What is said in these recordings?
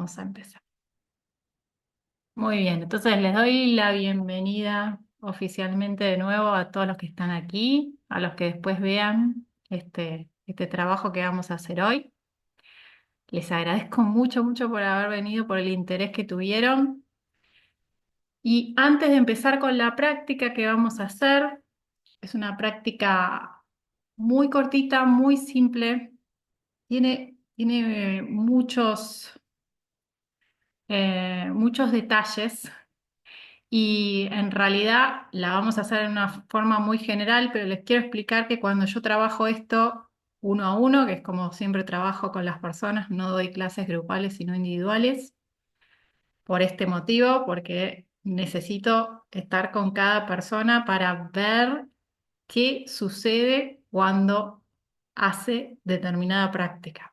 Vamos a empezar. Muy bien, entonces les doy la bienvenida oficialmente de nuevo a todos los que están aquí, a los que después vean este trabajo que vamos a hacer hoy. Les agradezco mucho, mucho por haber venido, por el interés que tuvieron. Y antes de empezar con la práctica que vamos a hacer, es una práctica muy cortita, muy simple. Tiene muchos detalles. Y en realidad la vamos a hacer en una forma muy general, pero les quiero explicar que cuando yo trabajo esto uno a uno, que es como siempre trabajo con las personas, no doy clases grupales sino individuales, por este motivo, porque necesito estar con cada persona para ver qué sucede cuando hace determinada práctica.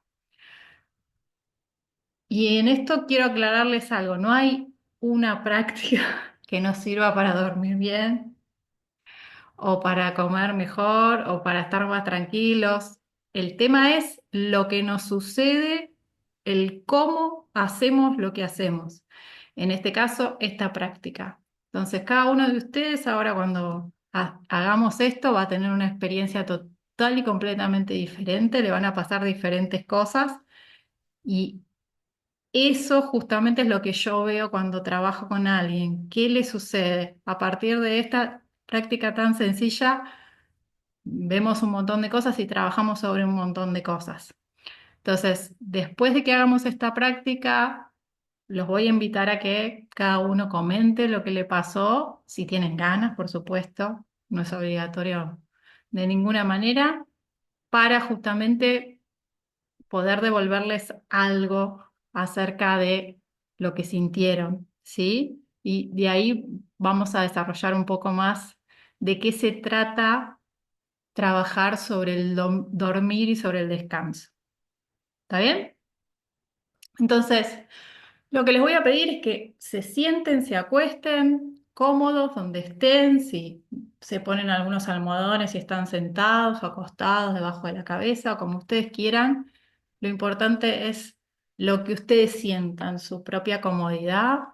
Y en esto quiero aclararles algo, no hay una práctica que nos sirva para dormir bien o para comer mejor o para estar más tranquilos. El tema es lo que nos sucede, el cómo hacemos lo que hacemos. En este caso, esta práctica. Entonces, cada uno de ustedes ahora cuando hagamos esto va a tener una experiencia total y completamente diferente, le van a pasar diferentes cosas y eso justamente es lo que yo veo cuando trabajo con alguien. ¿Qué le sucede? A partir de esta práctica tan sencilla, vemos un montón de cosas y trabajamos sobre un montón de cosas. Entonces, después de que hagamos esta práctica, los voy a invitar a que cada uno comente lo que le pasó, si tienen ganas, por supuesto, no es obligatorio de ninguna manera, para justamente poder devolverles algo acerca de lo que sintieron, ¿sí? Y de ahí vamos a desarrollar un poco más de qué se trata trabajar sobre el dormir y sobre el descanso. ¿Está bien? Entonces, lo que les voy a pedir es que se sienten, se acuesten cómodos donde estén, si se ponen algunos almohadones, si están sentados o acostados debajo de la cabeza o como ustedes quieran. Lo importante es lo que ustedes sientan, su propia comodidad.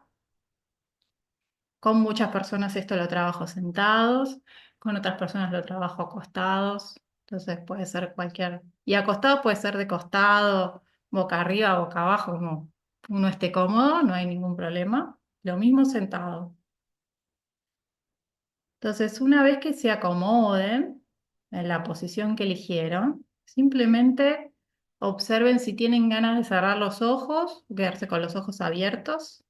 Con muchas personas esto lo trabajo sentados, con otras personas lo trabajo acostados. Entonces puede ser cualquier... Y acostado puede ser de costado, boca arriba, boca abajo, como uno esté cómodo, no hay ningún problema. Lo mismo sentado. Entonces, una vez que se acomoden en la posición que eligieron, simplemente observen si tienen ganas de cerrar los ojos, quedarse con los ojos abiertos.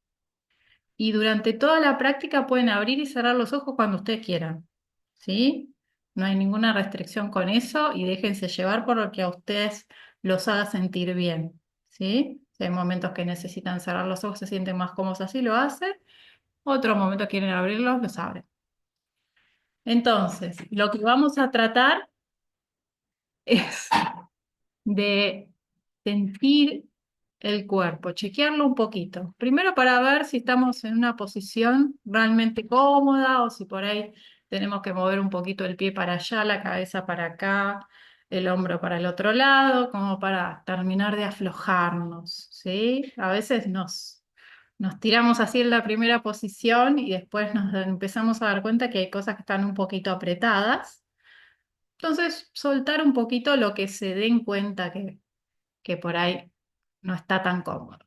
Y durante toda la práctica pueden abrir y cerrar los ojos cuando ustedes quieran, ¿sí? No hay ninguna restricción con eso y déjense llevar por lo que a ustedes los haga sentir bien, ¿sí? Si hay momentos que necesitan cerrar los ojos, se sienten más cómodos así, lo hacen. Otros momentos quieren abrirlos, los abren. Entonces, lo que vamos a tratar es de sentir el cuerpo, chequearlo un poquito. Primero para ver si estamos en una posición realmente cómoda o si por ahí tenemos que mover un poquito el pie para allá, la cabeza para acá, el hombro para el otro lado, como para terminar de aflojarnos, ¿sí? A veces nos tiramos así en la primera posición y después nos empezamos a dar cuenta que hay cosas que están un poquito apretadas. Entonces, soltar un poquito lo que se den cuenta que por ahí no está tan cómodo.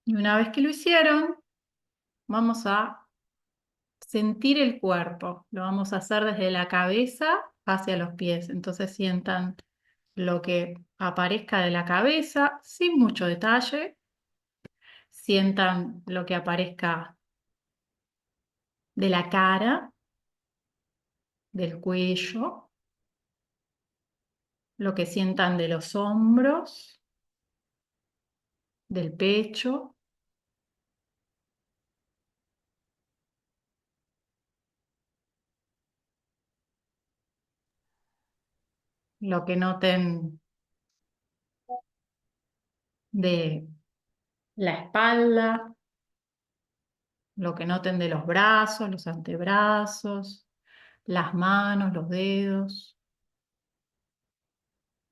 Y una vez que lo hicieron, vamos a sentir el cuerpo. Lo vamos a hacer desde la cabeza hacia los pies. Entonces sientan lo que aparezca de la cabeza sin mucho detalle. Sientan lo que aparezca de la cara, del cuello, lo que sientan de los hombros, del pecho, lo que noten de la espalda, lo que noten de los brazos, los antebrazos, las manos, los dedos,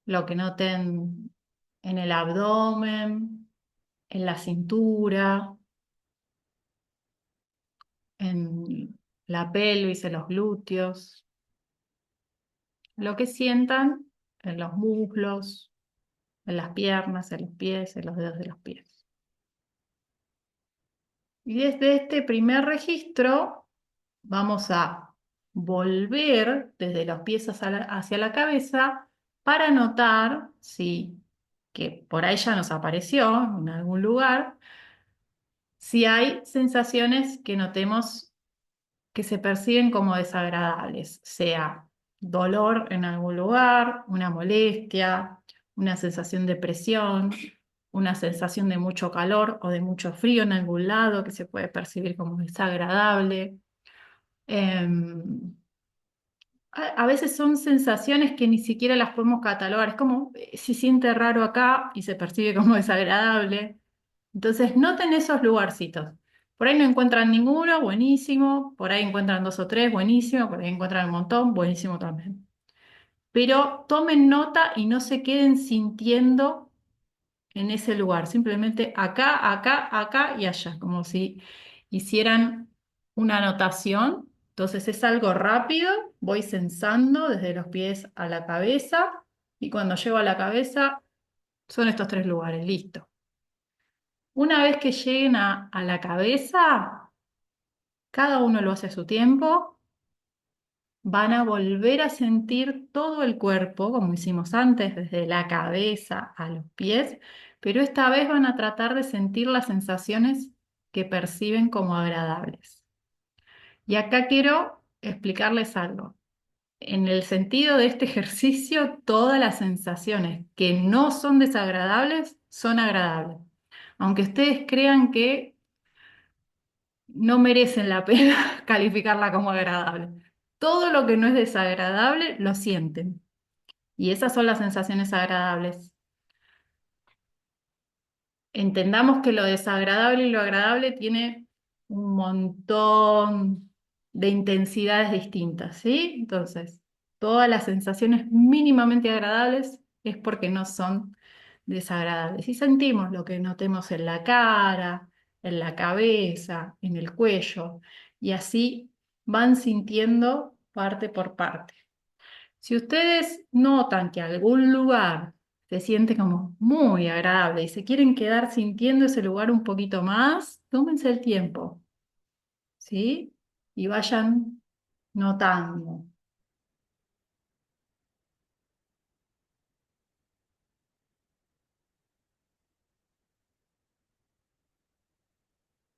lo que noten en el abdomen, en la cintura, en la pelvis, en los glúteos, lo que sientan en los muslos, en las piernas, en los pies, en los dedos de los pies. Y desde este primer registro vamos a volver desde los pies hacia la cabeza para notar si, que por ahí ya nos apareció en algún lugar, si hay sensaciones que notemos que se perciben como desagradables, sea dolor en algún lugar, una molestia, una sensación de presión, una sensación de mucho calor o de mucho frío en algún lado que se puede percibir como desagradable. Em, a veces son sensaciones que ni siquiera las podemos catalogar. Es como se siente raro acá y se percibe como desagradable. Entonces, noten esos lugarcitos. Por ahí no encuentran ninguno, buenísimo. Por ahí encuentran dos o tres, buenísimo. Por ahí encuentran un montón, buenísimo también. Pero tomen nota y no se queden sintiendo en ese lugar. Simplemente acá, acá, acá y allá. Como si hicieran una anotación. Entonces es algo rápido. Voy sensando desde los pies a la cabeza. Y cuando llego a la cabeza, son estos tres lugares. Listo. Una vez que lleguen a la cabeza, cada uno lo hace a su tiempo, van a volver a sentir todo el cuerpo, como hicimos antes, desde la cabeza a los pies, pero esta vez van a tratar de sentir las sensaciones que perciben como agradables. Y acá quiero explicarles algo. En el sentido de este ejercicio, todas las sensaciones que no son desagradables son agradables. Aunque ustedes crean que no merecen la pena calificarla como agradable. Todo lo que no es desagradable lo sienten. Y esas son las sensaciones agradables. Entendamos que lo desagradable y lo agradable tiene un montón de intensidades distintas, ¿sí? Entonces, todas las sensaciones mínimamente agradables es porque no son desagradables. Y sentimos lo que notemos en la cara, en la cabeza, en el cuello, y así van sintiendo parte por parte. Si ustedes notan que algún lugar se siente como muy agradable y se quieren quedar sintiendo ese lugar un poquito más, tómense el tiempo, ¿sí? Y vayan notando.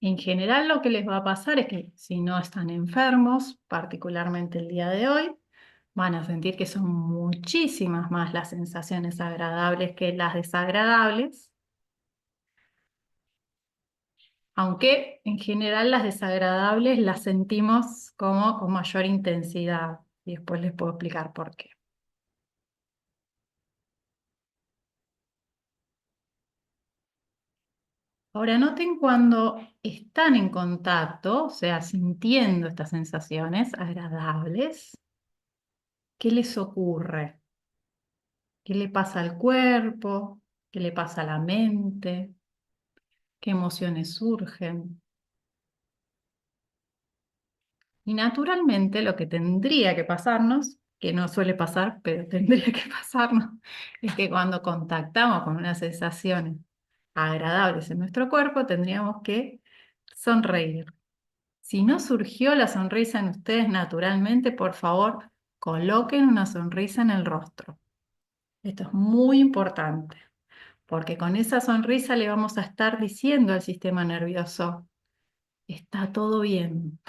En general lo que les va a pasar es que si no están enfermos, particularmente el día de hoy, van a sentir que son muchísimas más las sensaciones agradables que las desagradables, aunque en general las desagradables las sentimos como con mayor intensidad y después les puedo explicar por qué. Ahora noten cuando están en contacto, o sea, sintiendo estas sensaciones agradables, ¿qué les ocurre? ¿Qué le pasa al cuerpo? ¿Qué le pasa a la mente? ¿Qué emociones surgen? Y naturalmente lo que tendría que pasarnos, que no suele pasar, pero tendría que pasarnos, es que cuando contactamos con unas sensaciones agradables en nuestro cuerpo, tendríamos que sonreír. Si no surgió la sonrisa en ustedes naturalmente, por favor, coloquen una sonrisa en el rostro. Esto es muy importante, porque con esa sonrisa le vamos a estar diciendo al sistema nervioso, está todo bien.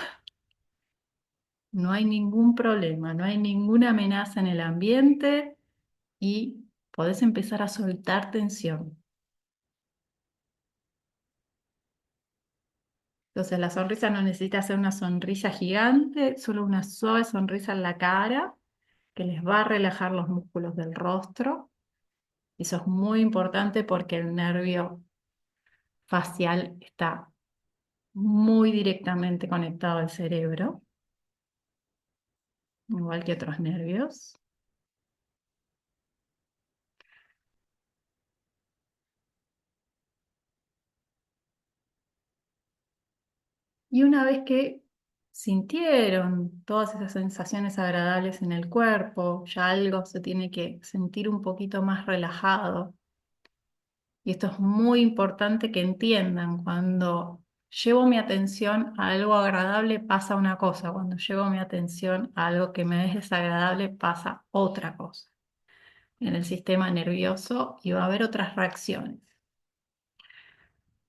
No hay ningún problema, no hay ninguna amenaza en el ambiente y podés empezar a soltar tensión. Entonces la sonrisa no necesita ser una sonrisa gigante, solo una suave sonrisa en la cara que les va a relajar los músculos del rostro. Eso es muy importante porque el nervio facial está muy directamente conectado al cerebro, igual que otros nervios. Y una vez que sintieron todas esas sensaciones agradables en el cuerpo, ya algo se tiene que sentir un poquito más relajado. Y esto es muy importante que entiendan, cuando llevo mi atención a algo agradable pasa una cosa, cuando llevo mi atención a algo que me es desagradable pasa otra cosa en el sistema nervioso y va a haber otras reacciones.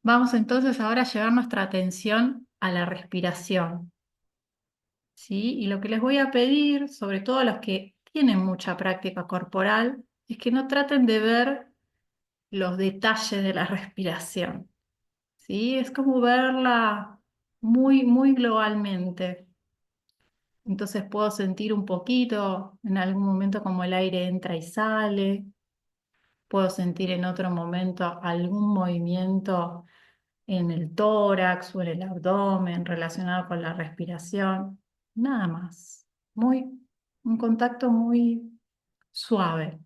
Vamos entonces ahora a llevar nuestra atención a la respiración, ¿sí? Y lo que les voy a pedir, sobre todo a los que tienen mucha práctica corporal, es que no traten de ver los detalles de la respiración, ¿sí? Es como verla muy, muy globalmente. Entonces puedo sentir un poquito en algún momento como el aire entra y sale, puedo sentir en otro momento algún movimiento en el tórax o en el abdomen relacionado con la respiración, nada más. Un contacto muy suave.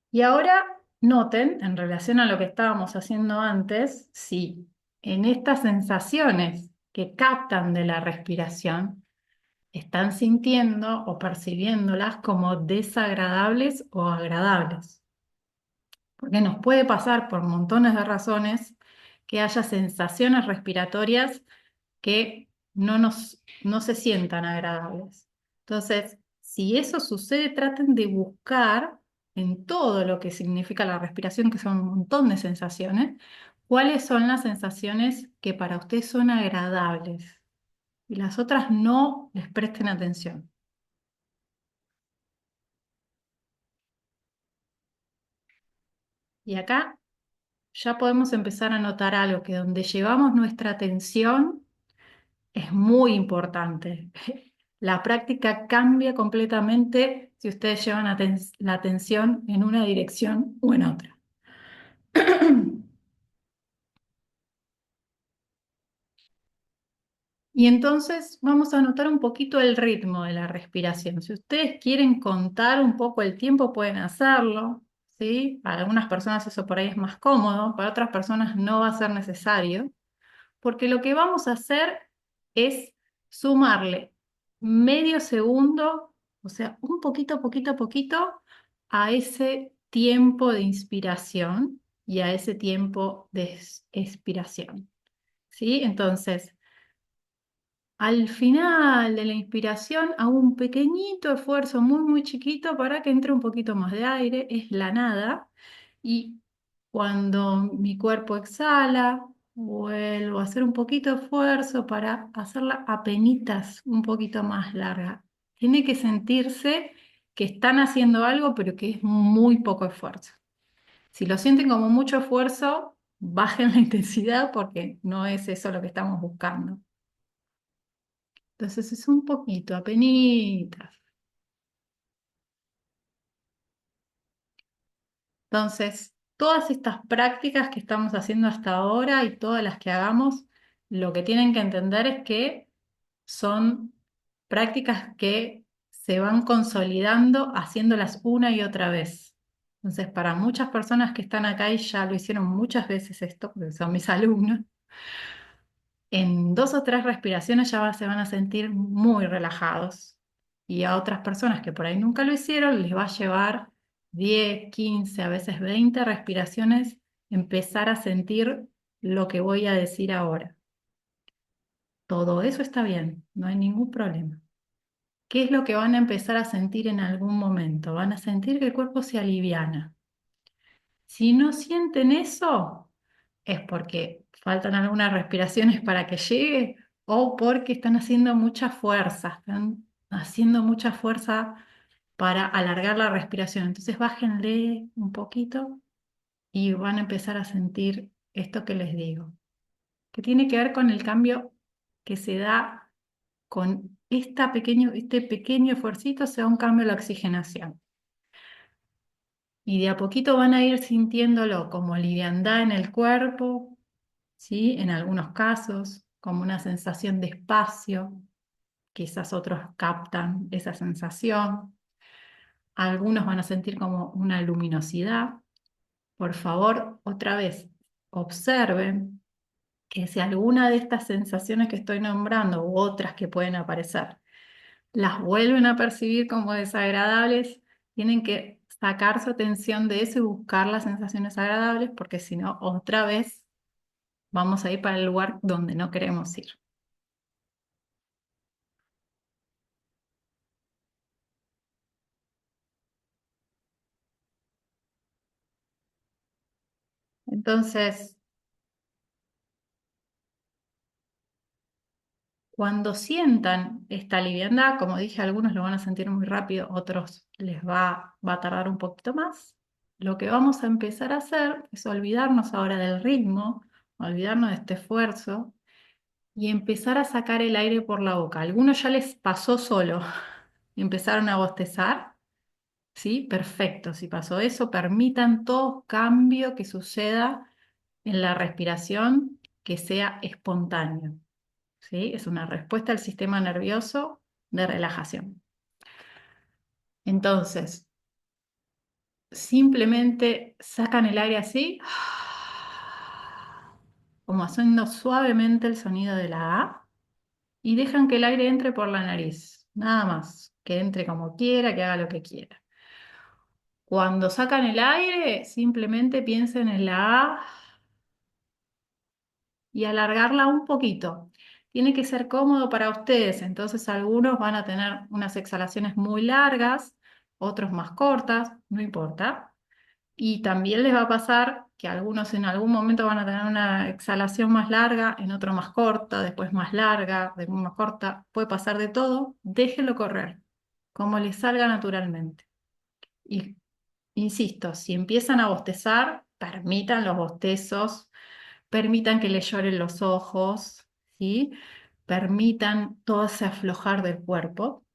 Y ahora noten, en relación a lo que estábamos haciendo antes, si en estas sensaciones que captan de la respiración están sintiendo o percibiéndolas como desagradables o agradables. Porque nos puede pasar por montones de razones que haya sensaciones respiratorias que no se sientan agradables. Entonces, si eso sucede, traten de buscar en todo lo que significa la respiración, que son un montón de sensaciones, cuáles son las sensaciones que para ustedes son agradables y las otras no les presten atención. Y acá ya podemos empezar a notar algo, que donde llevamos nuestra atención es muy importante. La práctica cambia completamente si ustedes llevan la atención en una dirección o en otra. Y entonces vamos a notar un poquito el ritmo de la respiración. Si ustedes quieren contar un poco el tiempo, pueden hacerlo, ¿sí? Para algunas personas eso por ahí es más cómodo, para otras personas no va a ser necesario, porque lo que vamos a hacer es sumarle medio segundo, o sea, un poquito, poquito, poquito, a ese tiempo de inspiración y a ese tiempo de expiración, ¿sí? Entonces, al final de la inspiración hago un pequeñito esfuerzo, muy, muy chiquito, para que entre un poquito más de aire, es la nada. Y cuando mi cuerpo exhala, vuelvo a hacer un poquito de esfuerzo para hacerla apenitas un poquito más larga. Tiene que sentirse que están haciendo algo, pero que es muy poco esfuerzo. Si lo sienten como mucho esfuerzo, bajen la intensidad porque no es eso lo que estamos buscando. Entonces es un poquito, apenitas. Entonces, todas estas prácticas que estamos haciendo hasta ahora y todas las que hagamos, lo que tienen que entender es que son prácticas que se van consolidando haciéndolas una y otra vez. Entonces, para muchas personas que están acá y ya lo hicieron muchas veces esto, porque son mis alumnos, en 2 o 3 respiraciones ya se van a sentir muy relajados. Y a otras personas que por ahí nunca lo hicieron, les va a llevar 10, 15, a veces 20 respiraciones empezar a sentir lo que voy a decir ahora. Todo eso está bien, no hay ningún problema. ¿Qué es lo que van a empezar a sentir en algún momento? Van a sentir que el cuerpo se aliviana. Si no sienten eso, es porque faltan algunas respiraciones para que llegue o porque están haciendo mucha fuerza, están haciendo mucha fuerza para alargar la respiración. Entonces bájenle un poquito y van a empezar a sentir esto que les digo, que tiene que ver con el cambio que se da con este pequeño esfuercito, se da un cambio en la oxigenación. Y de a poquito van a ir sintiéndolo como liviandad en el cuerpo, ¿sí? En algunos casos, como una sensación de espacio, quizás otros captan esa sensación. Algunos van a sentir como una luminosidad Por favor, otra vez, observen que si alguna de estas sensaciones que estoy nombrando u otras que pueden aparecer las vuelven a percibir como desagradables, tienen que sacar su atención de eso y buscar las sensaciones agradables, porque si no, otra vez vamos a ir para el lugar donde no queremos ir. Entonces, cuando sientan esta liviandad, como dije, algunos lo van a sentir muy rápido, otros va a tardar un poquito más. Lo que vamos a empezar a hacer es olvidarnos ahora del ritmo, olvidarnos de este esfuerzo y empezar a sacar el aire por la boca. A algunos ya les pasó solo y empezaron a bostezar, ¿sí? Perfecto, si pasó eso, permitan todo cambio que suceda en la respiración que sea espontáneo. ¿Sí? Es una respuesta al sistema nervioso de relajación. Entonces, simplemente sacan el aire así, como haciendo suavemente el sonido de la A, y dejan que el aire entre por la nariz, nada más, que entre como quiera, que haga lo que quiera. Cuando sacan el aire, simplemente piensen en la A y alargarla un poquito. Tiene que ser cómodo para ustedes, entonces algunos van a tener unas exhalaciones muy largas, otros más cortas, no importa. Y también les va a pasar que algunos en algún momento van a tener una exhalación más larga, en otro más corta, después más larga, después más corta. Puede pasar de todo, déjenlo correr, como les salga naturalmente. Y insisto, si empiezan a bostezar, permitan los bostezos, permitan que les lloren los ojos, ¿sí? Permitan todo ese aflojar del cuerpo.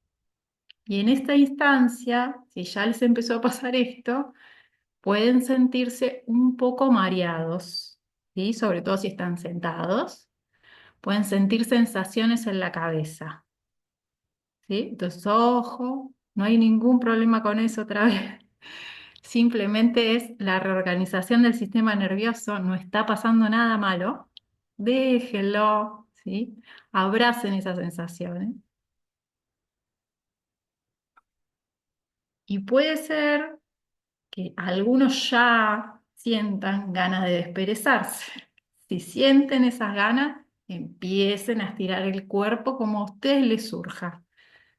Y en esta instancia, si ya les empezó a pasar esto, pueden sentirse un poco mareados, ¿sí? Sobre todo si están sentados. Pueden sentir sensaciones en la cabeza, ¿sí? Entonces, ojo, no hay ningún problema con eso otra vez. Simplemente es la reorganización del sistema nervioso, no está pasando nada malo. Déjenlo, ¿sí? Abracen esas sensaciones. Y puede ser que algunos ya sientan ganas de desperezarse. Si sienten esas ganas, empiecen a estirar el cuerpo como a ustedes les surja.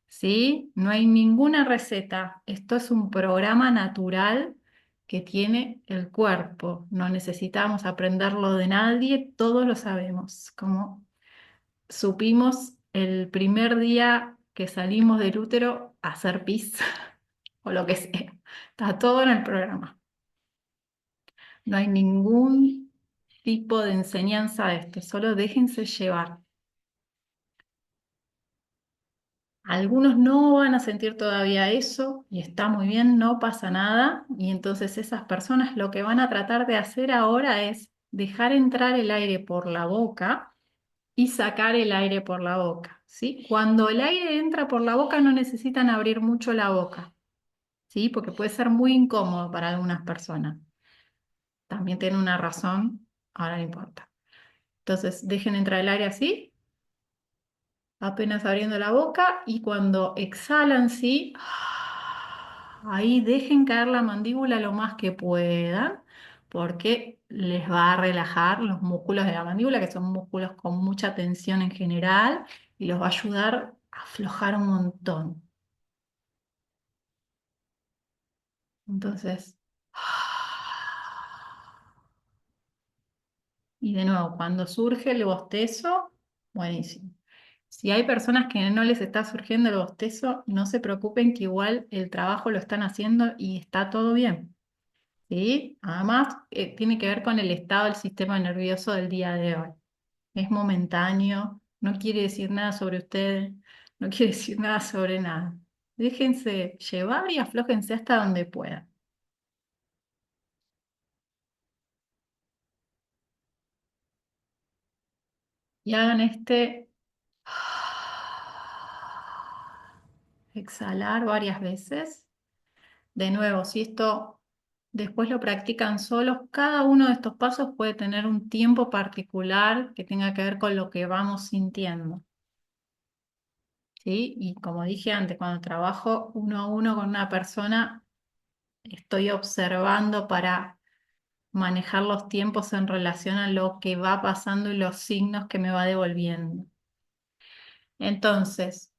¿Sí? No hay ninguna receta. Esto es un programa natural que tiene el cuerpo. No necesitamos aprenderlo de nadie, todos lo sabemos. Como supimos el primer día que salimos del útero a hacer pis o lo que sea. Está todo en el programa. No hay ningún tipo de enseñanza de esto, solo déjense llevar. Algunos no van a sentir todavía eso y está muy bien, no pasa nada. Y entonces esas personas lo que van a tratar de hacer ahora es dejar entrar el aire por la boca y sacar el aire por la boca, ¿sí? Cuando el aire entra por la boca no necesitan abrir mucho la boca, ¿sí? Porque puede ser muy incómodo para algunas personas. También tiene una razón, ahora no importa. Entonces dejen entrar el aire así, apenas abriendo la boca y cuando exhalan, sí, ahí dejen caer la mandíbula lo más que puedan, porque les va a relajar los músculos de la mandíbula, que son músculos con mucha tensión en general, y los va a ayudar a aflojar un montón. Entonces, y de nuevo, cuando surge el bostezo, buenísimo. Si hay personas que no les está surgiendo el bostezo, no se preocupen que igual el trabajo lo están haciendo y está todo bien, ¿sí? Además, tiene que ver con el estado del sistema nervioso del día de hoy. Es momentáneo, no quiere decir nada sobre ustedes, no quiere decir nada sobre nada. Déjense llevar y aflójense hasta donde puedan. Y hagan este exhalar varias veces. De nuevo, si esto Después lo practican solos. Cada uno de estos pasos puede tener un tiempo particular que tenga que ver con lo que vamos sintiendo, ¿sí? Y como dije antes, cuando trabajo uno a uno con una persona, estoy observando para manejar los tiempos en relación a lo que va pasando y los signos que me va devolviendo. Entonces,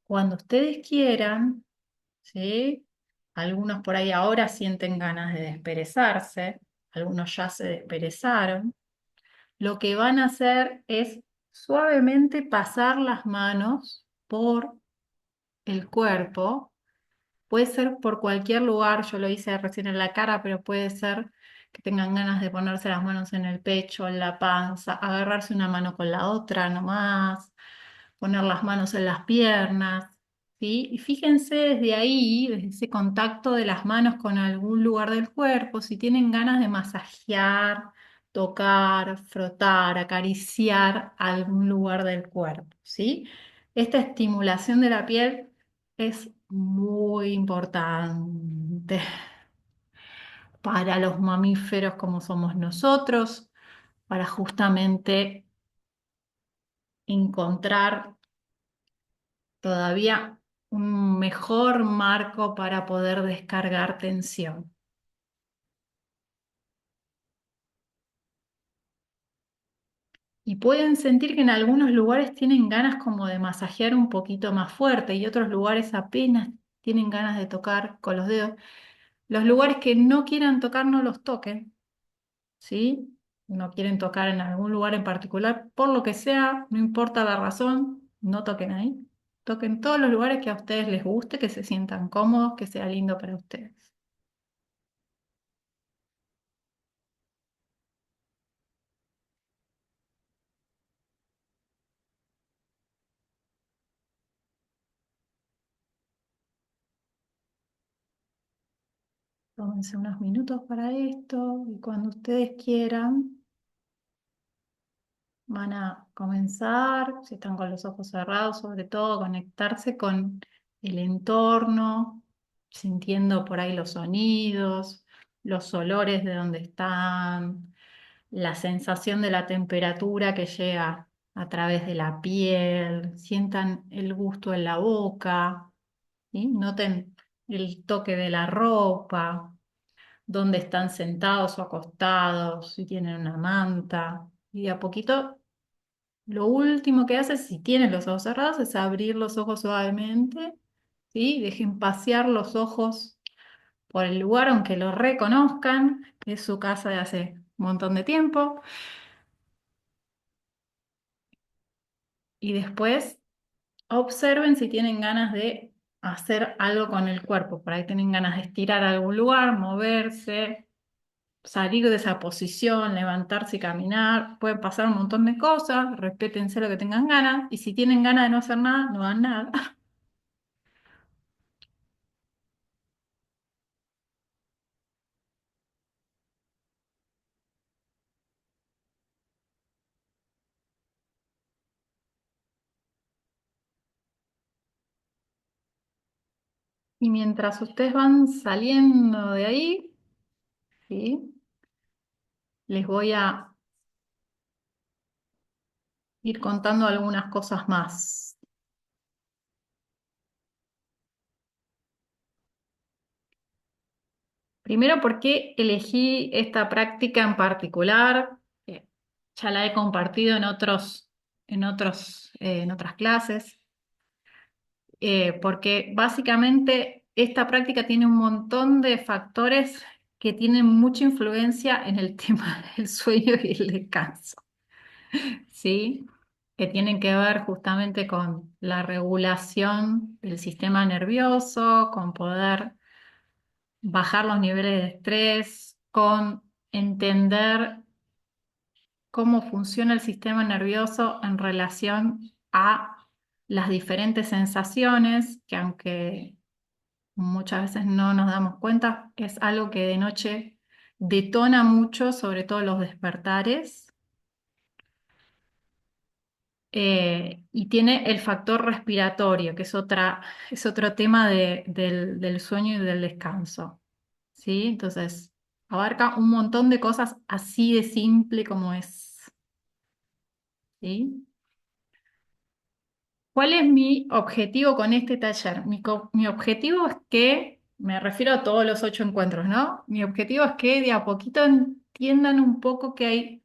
cuando ustedes quieran, ¿sí? Algunos por ahí ahora sienten ganas de desperezarse, algunos ya se desperezaron. Lo que van a hacer es suavemente pasar las manos por el cuerpo. Puede ser por cualquier lugar, yo lo hice recién en la cara, pero puede ser que tengan ganas de ponerse las manos en el pecho, en la panza, agarrarse una mano con la otra nomás, poner las manos en las piernas, ¿sí? Y fíjense desde ahí, desde ese contacto de las manos con algún lugar del cuerpo, si tienen ganas de masajear, tocar, frotar, acariciar algún lugar del cuerpo, ¿sí? Esta estimulación de la piel es muy importante para los mamíferos como somos nosotros, para justamente encontrar todavía un mejor marco para poder descargar tensión. Y pueden sentir que en algunos lugares tienen ganas como de masajear un poquito más fuerte y otros lugares apenas tienen ganas de tocar con los dedos. Los lugares que no quieran tocar no los toquen, ¿sí? No quieren tocar en algún lugar en particular, por lo que sea, no importa la razón, no toquen ahí. Toquen todos los lugares que a ustedes les guste, que se sientan cómodos, que sea lindo para ustedes. Tómense unos minutos para esto y cuando ustedes quieran van a comenzar, si están con los ojos cerrados, sobre todo conectarse con el entorno, sintiendo por ahí los sonidos, los olores de donde están, la sensación de la temperatura que llega a través de la piel, sientan el gusto en la boca, ¿sí? Noten el toque de la ropa, dónde están sentados o acostados, si tienen una manta. Y de a poquito, lo último que haces, si tienes los ojos cerrados, es abrir los ojos suavemente, ¿sí? Dejen pasear los ojos por el lugar, aunque lo reconozcan, que es su casa de hace un montón de tiempo. Y después observen si tienen ganas de hacer algo con el cuerpo. Por ahí tienen ganas de estirar a algún lugar, moverse, salir de esa posición, levantarse y caminar. Pueden pasar un montón de cosas, respétense lo que tengan ganas. Y si tienen ganas de no hacer nada, no hagan nada. Y mientras ustedes van saliendo de ahí, ¿sí? Les voy a ir contando algunas cosas más. Primero, ¿por qué elegí esta práctica en particular? Eh, ya la he compartido en otras clases, porque básicamente esta práctica tiene un montón de factores que tienen mucha influencia en el tema del sueño y el descanso, ¿sí? Que tienen que ver justamente con la regulación del sistema nervioso, con poder bajar los niveles de estrés, con entender cómo funciona el sistema nervioso en relación a las diferentes sensaciones, que aunque muchas veces no nos damos cuenta, es algo que de noche detona mucho, sobre todo los despertares. Y tiene el factor respiratorio, que es otro tema del sueño y del descanso. ¿sí? Entonces, abarca un montón de cosas así de simple como es, ¿sí? ¿Cuál es mi objetivo con este taller? Mi objetivo es que, me refiero a todos los 8 encuentros, ¿no? Mi objetivo es que de a poquito entiendan un poco que hay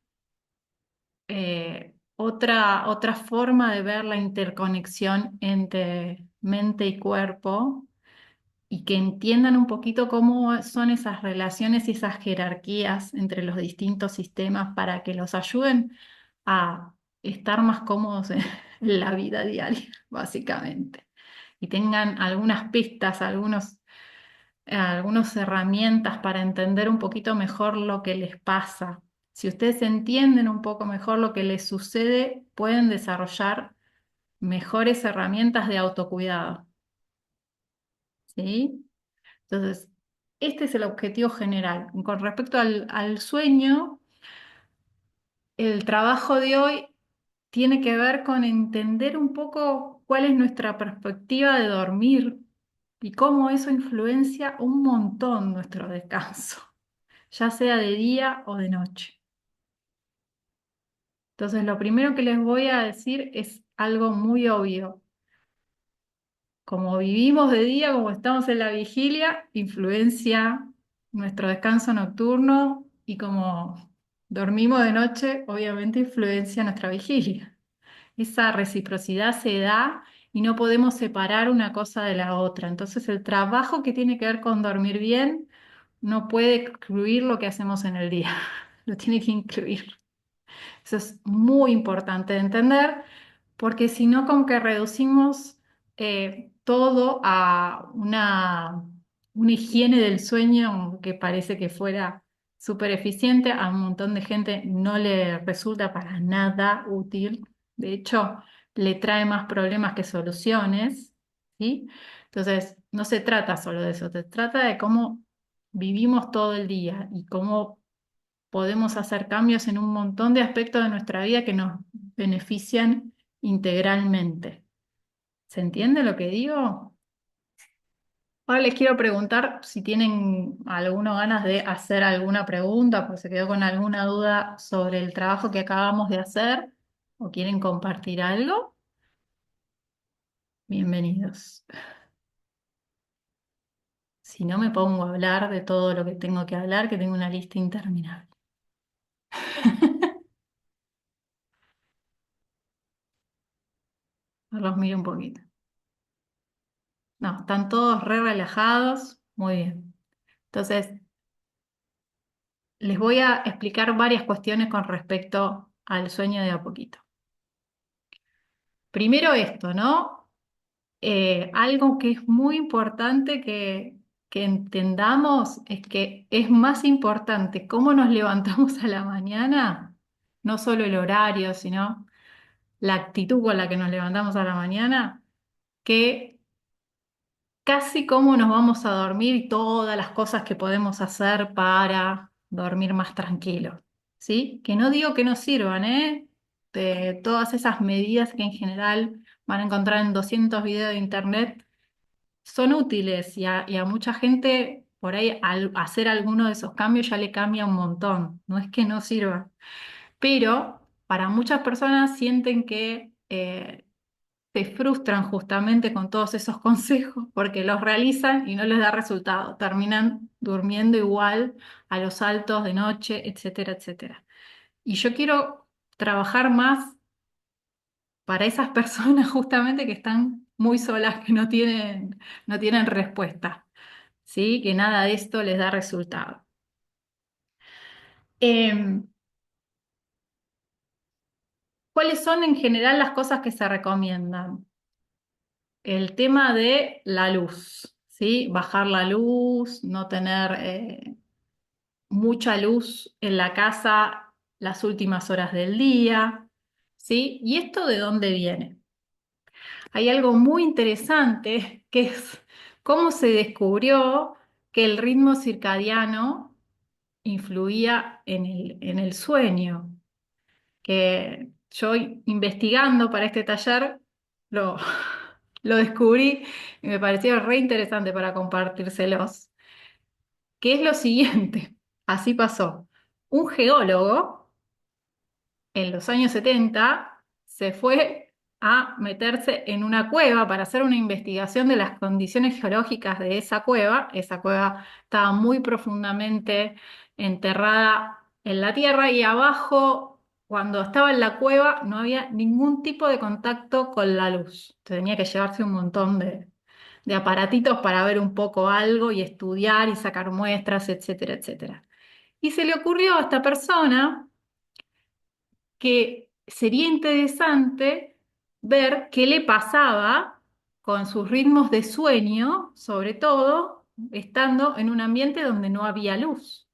otra forma de ver la interconexión entre mente y cuerpo y que entiendan un poquito cómo son esas relaciones y esas jerarquías entre los distintos sistemas para que los ayuden a estar más cómodos en la vida diaria, básicamente. Y tengan algunas pistas, algunas herramientas para entender un poquito mejor lo que les pasa. Si ustedes entienden un poco mejor lo que les sucede, pueden desarrollar mejores herramientas de autocuidado, ¿sí? Entonces, este es el objetivo general. Con respecto al sueño, el trabajo de hoy tiene que ver con entender un poco cuál es nuestra perspectiva de dormir y cómo eso influencia un montón nuestro descanso, ya sea de día o de noche. Entonces, lo primero que les voy a decir es algo muy obvio. Como vivimos de día, como estamos en la vigilia, influencia nuestro descanso nocturno y como dormimos de noche, obviamente influencia nuestra vigilia. Esa reciprocidad se da y no podemos separar una cosa de la otra. Entonces, el trabajo que tiene que ver con dormir bien no puede excluir lo que hacemos en el día, lo tiene que incluir. Eso es muy importante de entender, porque si no, como que reducimos todo a una higiene del sueño que parece que fuera súper eficiente. A un montón de gente no le resulta para nada útil. De hecho, le trae más problemas que soluciones, ¿sí? Entonces, no se trata solo de eso, se trata de cómo vivimos todo el día y cómo podemos hacer cambios en un montón de aspectos de nuestra vida que nos benefician integralmente. ¿Se entiende lo que digo? Ahora les quiero preguntar si tienen alguna ganas de hacer alguna pregunta, porque se quedó con alguna duda sobre el trabajo que acabamos de hacer o quieren compartir algo. Bienvenidos. Si no, me pongo a hablar de todo lo que tengo que hablar, que tengo una lista interminable. Los miro un poquito. No, están todos re relajados. Muy bien. Entonces, les voy a explicar varias cuestiones con respecto al sueño de a poquito. Primero esto, ¿no? Algo que es muy importante que entendamos es que es más importante cómo nos levantamos a la mañana, no solo el horario, sino la actitud con la que nos levantamos a la mañana, que casi cómo nos vamos a dormir y todas las cosas que podemos hacer para dormir más tranquilo, ¿sí? Que no digo que no sirvan, ¿eh? De todas esas medidas que en general van a encontrar en 200 videos de internet son útiles y a mucha gente por ahí al hacer alguno de esos cambios ya le cambia un montón, no es que no sirva, pero para muchas personas sienten que se frustran justamente con todos esos consejos porque los realizan y no les da resultado. Terminan durmiendo igual a los altos de noche, etcétera, etcétera. Y yo quiero trabajar más para esas personas justamente que están muy solas, que no tienen respuesta, ¿sí? Que nada de esto les da resultado. Em, ¿Cuáles son en general las cosas que se recomiendan? El tema de la luz, ¿sí? Bajar la luz, no tener mucha luz en la casa las últimas horas del día, ¿sí? ¿Y esto de dónde viene? Hay algo muy interesante que es cómo se descubrió que el ritmo circadiano influía en el sueño, que yo investigando para este taller lo, lo descubrí y me pareció re interesante para compartírselos. que es lo siguiente. Así pasó. Un geólogo en los años 70 se fue a meterse en una cueva para hacer una investigación de las condiciones geológicas de esa cueva. Esa cueva estaba muy profundamente enterrada en la tierra y abajo, cuando estaba en la cueva, no había ningún tipo de contacto con la luz. Tenía que llevarse un montón de aparatitos para ver un poco algo y estudiar y sacar muestras, etcétera, etcétera. Y se le ocurrió a esta persona que sería interesante ver qué le pasaba con sus ritmos de sueño, sobre todo estando en un ambiente donde no había luz.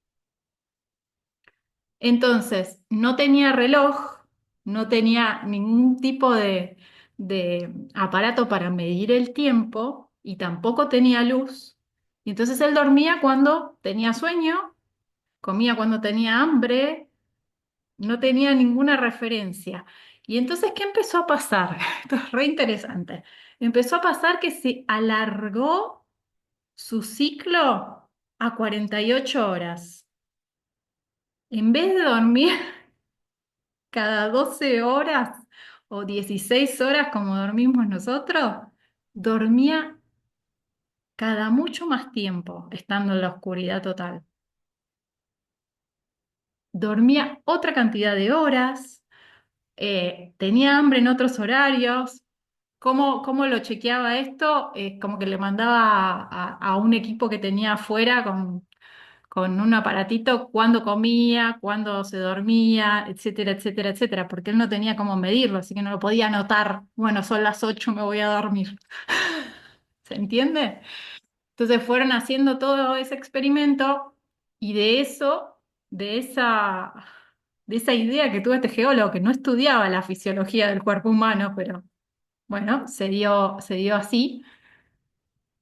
Entonces, no tenía reloj, no tenía ningún tipo de aparato para medir el tiempo y tampoco tenía luz. Y entonces él dormía cuando tenía sueño, comía cuando tenía hambre, no tenía ninguna referencia. Y entonces, ¿qué empezó a pasar? Esto es re interesante. Empezó a pasar que se alargó su ciclo a 48 horas. En vez de dormir cada 12 horas o 16 horas como dormimos nosotros, dormía cada mucho más tiempo estando en la oscuridad total. Dormía otra cantidad de horas, tenía hambre en otros horarios. ¿Cómo lo chequeaba esto? Como que le mandaba a un equipo que tenía afuera con un aparatito cuándo comía, cuándo se dormía, etcétera, etcétera, etcétera, porque él no tenía cómo medirlo, así que no lo podía anotar. Bueno, son las 8, me voy a dormir. ¿Se entiende? Entonces fueron haciendo todo ese experimento y de esa, de esa idea que tuvo este geólogo que no estudiaba la fisiología del cuerpo humano, pero bueno, se dio así.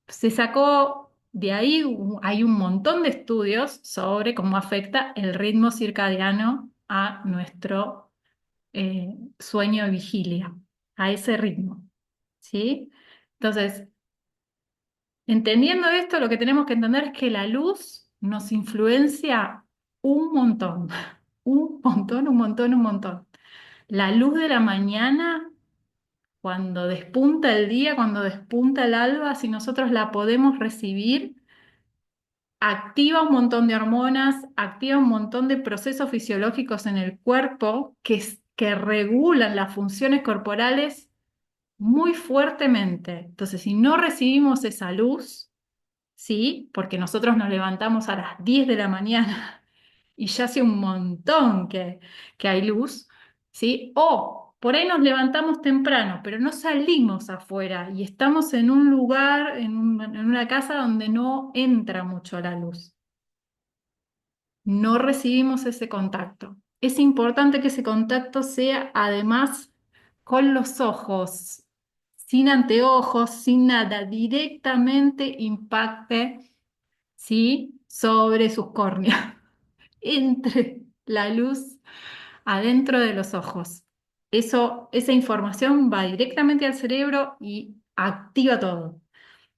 Se sacó de ahí, hay un montón de estudios sobre cómo afecta el ritmo circadiano a nuestro sueño y vigilia, a ese ritmo, ¿sí? Entonces, entendiendo esto, lo que tenemos que entender es que la luz nos influencia un montón, un montón, un montón, un montón. La luz de la mañana, cuando despunta el día, cuando despunta el alba, si nosotros la podemos recibir, activa un montón de hormonas, activa un montón de procesos fisiológicos en el cuerpo que regulan las funciones corporales muy fuertemente. Entonces, si no recibimos esa luz, ¿sí? Porque nosotros nos levantamos a las 10 de la mañana y ya hace un montón que hay luz, ¿sí? O por ahí nos levantamos temprano, pero no salimos afuera y estamos en un lugar, en una casa donde no entra mucho la luz. No recibimos ese contacto. Es importante que ese contacto sea además con los ojos, sin anteojos, sin nada, directamente impacte, ¿sí? Sobre sus córneas, entre la luz adentro de los ojos. Esa información va directamente al cerebro y activa todo.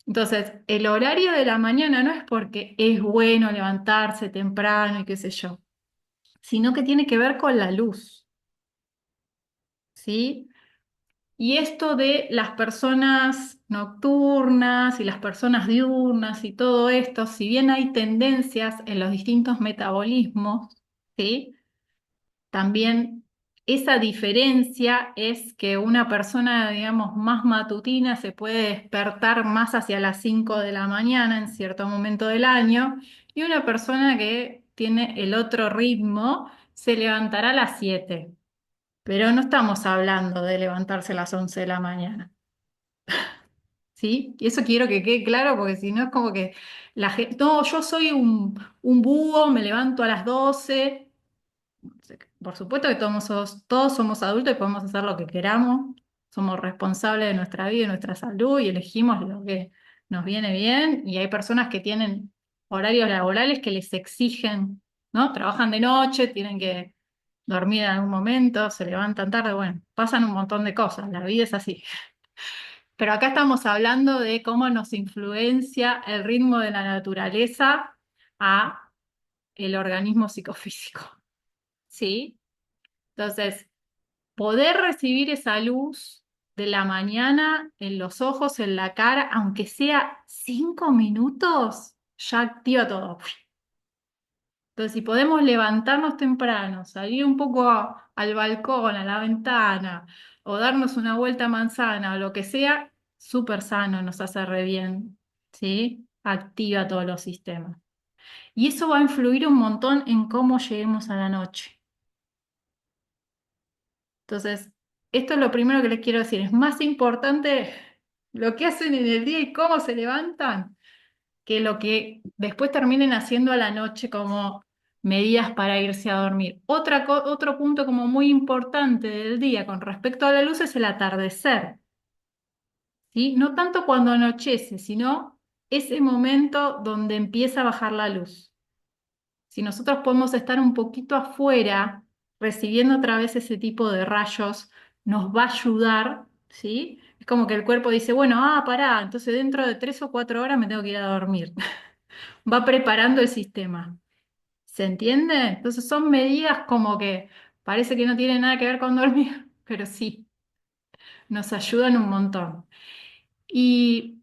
Entonces, el horario de la mañana no es porque es bueno levantarse temprano y qué sé yo, sino que tiene que ver con la luz, ¿sí? Y esto de las personas nocturnas y las personas diurnas y todo esto, si bien hay tendencias en los distintos metabolismos, ¿sí? También esa diferencia es que una persona, digamos, más matutina se puede despertar más hacia las 5 de la mañana en cierto momento del año y una persona que tiene el otro ritmo se levantará a las 7. Pero no estamos hablando de levantarse a las 11 de la mañana, ¿sí? Y eso quiero que quede claro porque si no es como que la gente, no, yo soy un búho, me levanto a las 12. Por supuesto que todos somos adultos y podemos hacer lo que queramos, somos responsables de nuestra vida y nuestra salud y elegimos lo que nos viene bien. Y hay personas que tienen horarios laborales que les exigen, ¿no? Trabajan de noche, tienen que dormir en algún momento, se levantan tarde, bueno, pasan un montón de cosas, la vida es así. Pero acá estamos hablando de cómo nos influencia el ritmo de la naturaleza a el organismo psicofísico, ¿sí? Entonces, poder recibir esa luz de la mañana en los ojos, en la cara, aunque sea 5 minutos, ya activa todo. Entonces, si podemos levantarnos temprano, salir un poco al balcón, a la ventana, o darnos una vuelta a manzana o lo que sea, súper sano, nos hace re bien, ¿sí? Activa todos los sistemas. Y eso va a influir un montón en cómo lleguemos a la noche. Entonces, esto es lo primero que les quiero decir. Es más importante lo que hacen en el día y cómo se levantan que lo que después terminen haciendo a la noche como medidas para irse a dormir. Otro punto como muy importante del día con respecto a la luz es el atardecer, ¿sí? No tanto cuando anochece, sino ese momento donde empieza a bajar la luz. Si nosotros podemos estar un poquito afuera, recibiendo otra vez ese tipo de rayos, nos va a ayudar, ¿sí? Es como que el cuerpo dice, bueno, pará, entonces dentro de 3 o 4 horas me tengo que ir a dormir. Va preparando el sistema. ¿Se entiende? Entonces son medidas como que parece que no tienen nada que ver con dormir, pero sí, nos ayudan un montón. Y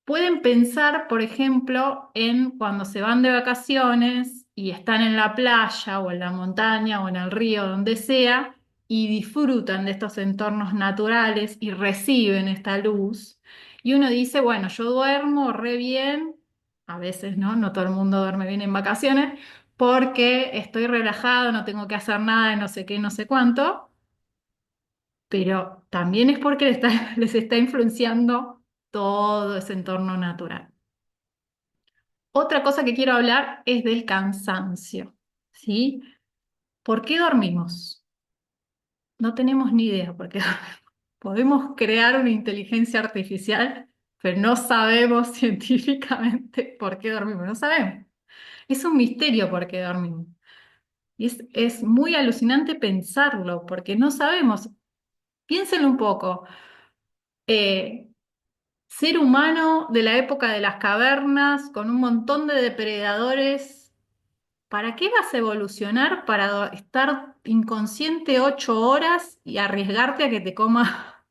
pueden pensar, por ejemplo, en cuando se van de vacaciones y están en la playa o en la montaña o en el río, donde sea, y disfrutan de estos entornos naturales y reciben esta luz. Y uno dice, bueno, yo duermo re bien, a veces no todo el mundo duerme bien en vacaciones, porque estoy relajado, no tengo que hacer nada de no sé qué, no sé cuánto, pero también es porque les está influenciando todo ese entorno natural. Otra cosa que quiero hablar es del cansancio, ¿sí? ¿Por qué dormimos? No tenemos ni idea por qué dormimos. Podemos crear una inteligencia artificial, pero no sabemos científicamente por qué dormimos, no sabemos. Es un misterio por qué dormimos. Y es muy alucinante pensarlo, porque no sabemos. Piénsenlo un poco. Eh, Ser humano de la época de las cavernas, con un montón de depredadores. ¿Para qué vas a evolucionar para estar inconsciente 8 horas y arriesgarte a que te coma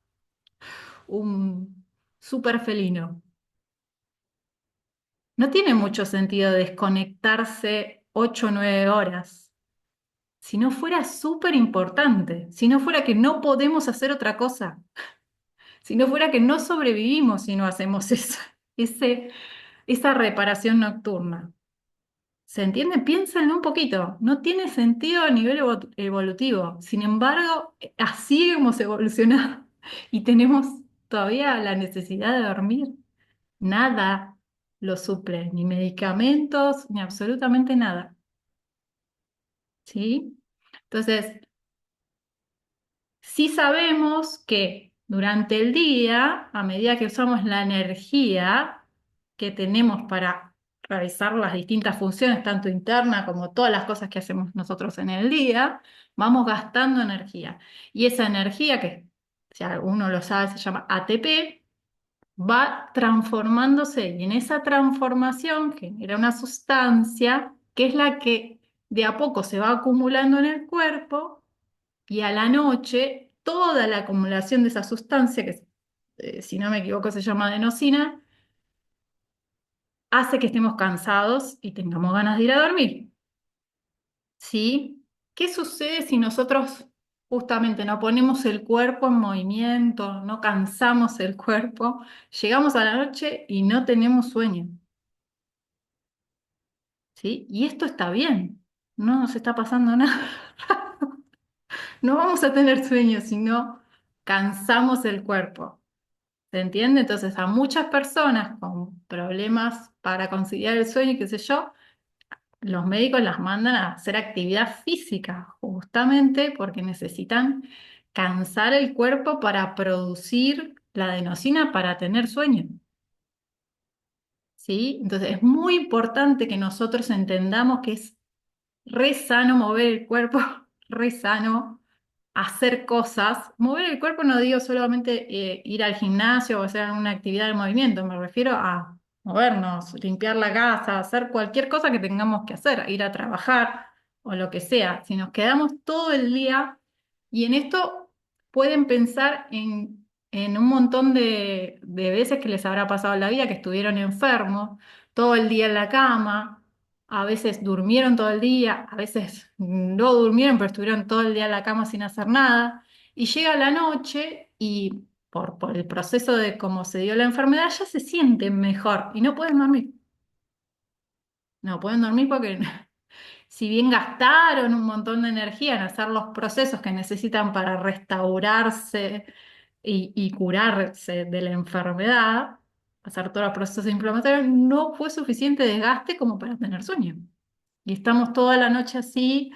un super felino? No tiene mucho sentido desconectarse 8 o 9 horas. Si no fuera súper importante, si no fuera que no podemos hacer otra cosa, si no fuera que no sobrevivimos si no hacemos ese, esa reparación nocturna. ¿Se entiende? Piénsenlo un poquito. No tiene sentido a nivel evolutivo. Sin embargo, así hemos evolucionado y tenemos todavía la necesidad de dormir. Nada lo suple, ni medicamentos, ni absolutamente nada. ¿Sí? Entonces, sí sabemos que durante el día, a medida que usamos la energía que tenemos para realizar las distintas funciones, tanto interna como todas las cosas que hacemos nosotros en el día, vamos gastando energía. Y esa energía, que si uno lo sabe, se llama ATP, va transformándose y en esa transformación genera una sustancia que es la que de a poco se va acumulando en el cuerpo y a la noche, toda la acumulación de esa sustancia, que si no me equivoco se llama adenosina, hace que estemos cansados y tengamos ganas de ir a dormir. ¿Sí? ¿Qué sucede si nosotros justamente no ponemos el cuerpo en movimiento, no cansamos el cuerpo, llegamos a la noche y no tenemos sueño? ¿Sí? Y esto está bien, no nos está pasando nada. No vamos a tener sueño si no cansamos el cuerpo. ¿Se entiende? Entonces, a muchas personas con problemas para conciliar el sueño y qué sé yo, los médicos las mandan a hacer actividad física, justamente porque necesitan cansar el cuerpo para producir la adenosina para tener sueño. ¿Sí? Entonces, es muy importante que nosotros entendamos que es re sano mover el cuerpo, re sano hacer cosas. Mover el cuerpo no digo solamente ir al gimnasio o hacer una actividad de movimiento, me refiero a movernos, limpiar la casa, hacer cualquier cosa que tengamos que hacer, ir a trabajar o lo que sea. Si nos quedamos todo el día, y en esto pueden pensar en un montón de veces que les habrá pasado en la vida, que estuvieron enfermos, todo el día en la cama, a veces durmieron todo el día, a veces no durmieron, pero estuvieron todo el día en la cama sin hacer nada. Y llega la noche y por el proceso de cómo se dio la enfermedad ya se sienten mejor y no pueden dormir. No pueden dormir porque si bien gastaron un montón de energía en hacer los procesos que necesitan para restaurarse y curarse de la enfermedad, hacer todos los procesos inflamatorios, no fue suficiente desgaste como para tener sueño. Y estamos toda la noche así,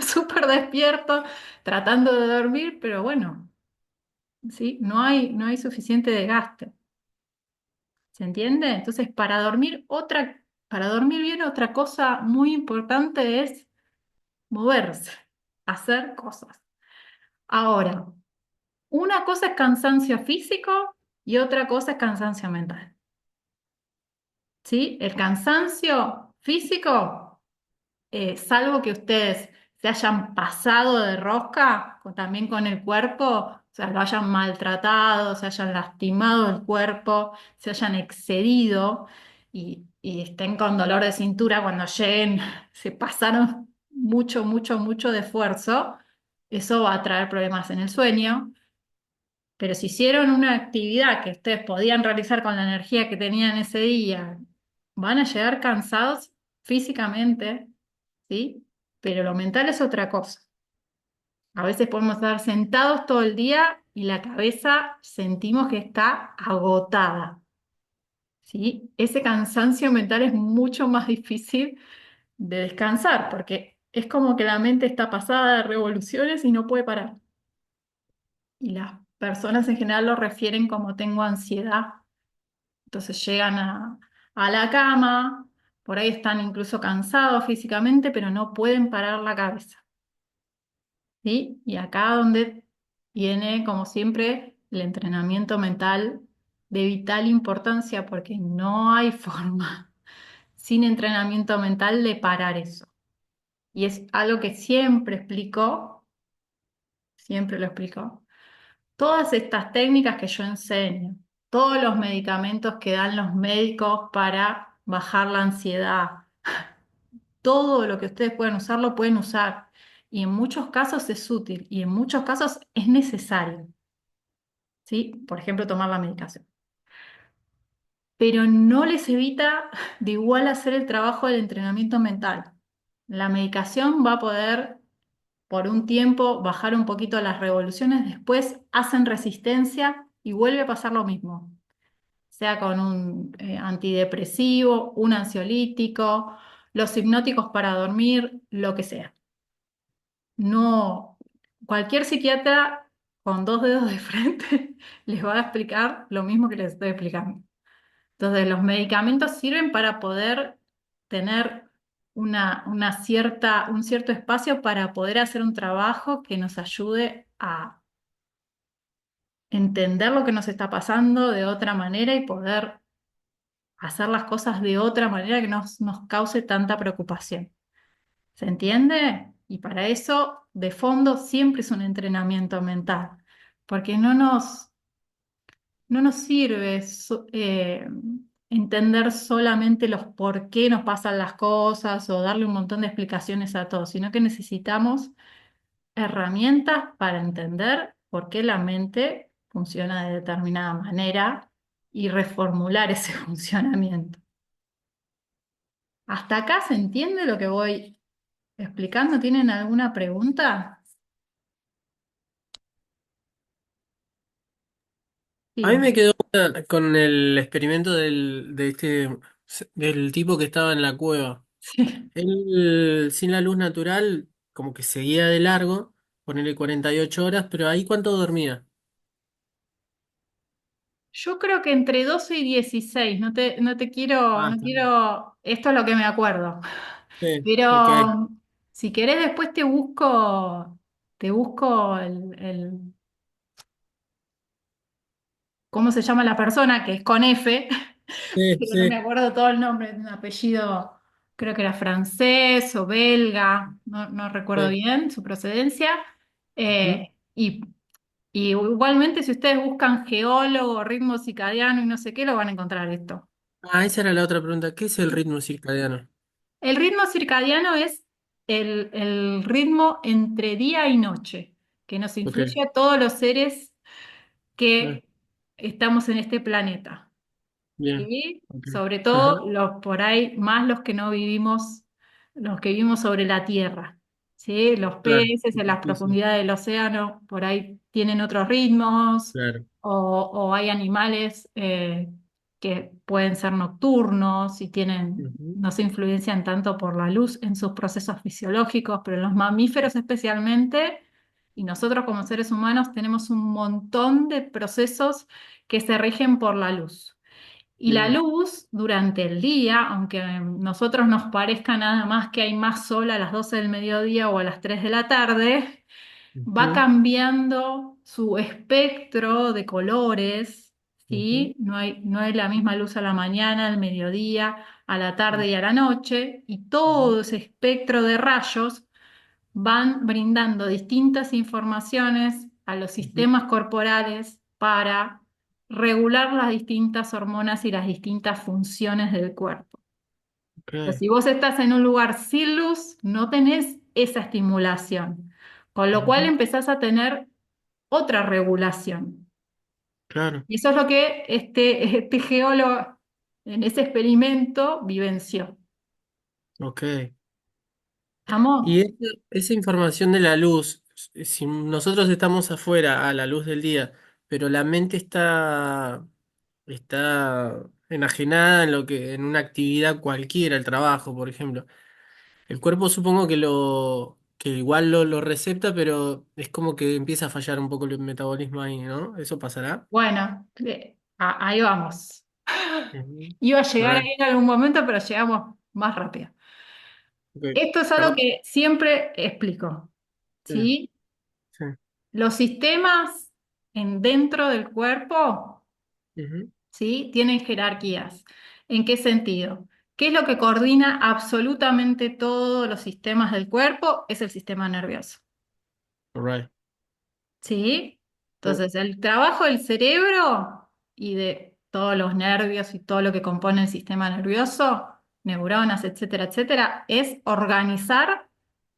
súper despiertos, tratando de dormir, pero bueno, ¿sí? No hay suficiente desgaste. ¿Se entiende? Entonces, para dormir bien, otra cosa muy importante es moverse, hacer cosas. Ahora, una cosa es cansancio físico y otra cosa es cansancio mental. ¿Sí? El cansancio físico, salvo que ustedes se hayan pasado de rosca también con el cuerpo, o sea, lo hayan maltratado, se hayan lastimado el cuerpo, se hayan excedido y estén con dolor de cintura cuando lleguen, se pasaron mucho, mucho, mucho de esfuerzo, eso va a traer problemas en el sueño. Pero si hicieron una actividad que ustedes podían realizar con la energía que tenían ese día, van a llegar cansados físicamente, ¿sí? Pero lo mental es otra cosa. A veces podemos estar sentados todo el día y la cabeza sentimos que está agotada, ¿sí? Ese cansancio mental es mucho más difícil de descansar porque es como que la mente está pasada de revoluciones y no puede parar. Y las personas en general lo refieren como tengo ansiedad. Entonces llegan a la cama, por ahí están incluso cansados físicamente, pero no pueden parar la cabeza. ¿Sí? Y acá donde viene, como siempre, el entrenamiento mental de vital importancia, porque no hay forma sin entrenamiento mental de parar eso. Y es algo que siempre lo explico. Todas estas técnicas que yo enseño, todos los medicamentos que dan los médicos para bajar la ansiedad, todo lo que ustedes pueden usar, lo pueden usar. Y en muchos casos es útil y en muchos casos es necesario, ¿sí? Por ejemplo, tomar la medicación. Pero no les evita de igual hacer el trabajo del entrenamiento mental. La medicación va a poder por un tiempo bajar un poquito las revoluciones, después hacen resistencia y vuelve a pasar lo mismo, sea con un antidepresivo, un ansiolítico, los hipnóticos para dormir, lo que sea. No, cualquier psiquiatra con dos dedos de frente les va a explicar lo mismo que les estoy explicando. Entonces, los medicamentos sirven para poder tener un cierto espacio para poder hacer un trabajo que nos ayude a entender lo que nos está pasando de otra manera y poder hacer las cosas de otra manera que nos cause tanta preocupación. ¿Se entiende? Y para eso, de fondo, siempre es un entrenamiento mental, porque no nos sirve entender solamente los por qué nos pasan las cosas o darle un montón de explicaciones a todo, sino que necesitamos herramientas para entender por qué la mente funciona de determinada manera y reformular ese funcionamiento. ¿Hasta acá se entiende lo que voy explicando? ¿Tienen alguna pregunta? A mí Sí, me quedó con el experimento del tipo que estaba en la cueva. sí. Él, sin la luz natural, como que seguía de largo, ponerle 48 horas, pero ahí ¿cuánto dormía? Yo creo que entre 12 y 16. No te quiero, Ah, no está bien. quiero, esto es lo que me acuerdo. Sí, ok. Pero si querés después te busco ¿cómo se llama la persona? Que es con F, Sí, pero no me sí. acuerdo todo el nombre, de un apellido, creo que era francés o belga, no recuerdo Sí. bien su procedencia. Ujú. Y igualmente, si ustedes buscan geólogo, ritmo circadiano y no sé qué, lo van a encontrar esto. Ah, esa era la otra pregunta. ¿Qué es el ritmo circadiano? El ritmo circadiano es el ritmo entre día y noche, que nos Ok. influye a todos los seres Ah, que estamos en este planeta. bien. ¿Sí? Ok. Sobre Ajá. todo los por ahí, más los que no vivimos, los que vivimos sobre la Tierra. ¿Sí? Los Claro. peces en las Sí, sí. profundidades del océano por ahí tienen otros ritmos, Claro. o hay animales que pueden ser nocturnos y tienen, Ujú. no se influencian tanto por la luz en sus procesos fisiológicos, pero los mamíferos especialmente, y nosotros como seres humanos tenemos un montón de procesos que se rigen por la luz. Y la Bien. luz durante el día, aunque a nosotros nos parezca nada más que hay más sol a las 12 del mediodía o a las 3 de la tarde, va Ujú. cambiando su espectro de colores, Ujú. ¿sí? No hay la misma luz a la mañana, al mediodía, a la tarde y a la noche, y Ujú. todo ese espectro de rayos van brindando distintas informaciones a los Ujú. sistemas corporales para regular las distintas hormonas y las distintas funciones del cuerpo. Pero Ok. si vos estás en un lugar sin luz, no tenés esa estimulación, con lo cual Ujú. empezás a tener otra regulación. Claro. Y eso es lo que este geólogo en ese experimento vivenció. Ok. Y ¿Estamos? esa información de la luz, si nosotros estamos afuera a la luz del día, pero la mente está enajenada en en una actividad cualquiera, el trabajo, por ejemplo. El cuerpo supongo que igual lo recepta, pero es como que empieza a fallar un poco el metabolismo ahí, ¿no? ¿Eso pasará? Bueno, ahí vamos. Ujú. Iba a llegar Right. ahí en algún momento, pero llegamos más rápido. Ok. Esto es algo Perdón. que siempre explico, Sí, ¿sí? sí. Los sistemas dentro del cuerpo, Ujú. ¿sí? Tienen jerarquías. ¿En qué sentido? ¿Qué es lo que coordina absolutamente todos los sistemas del cuerpo? Es el sistema nervioso. Right. ¿Sí? Sí. Entonces, el trabajo del cerebro y de todos los nervios y todo lo que compone el sistema nervioso, neuronas, etcétera, etcétera, es organizar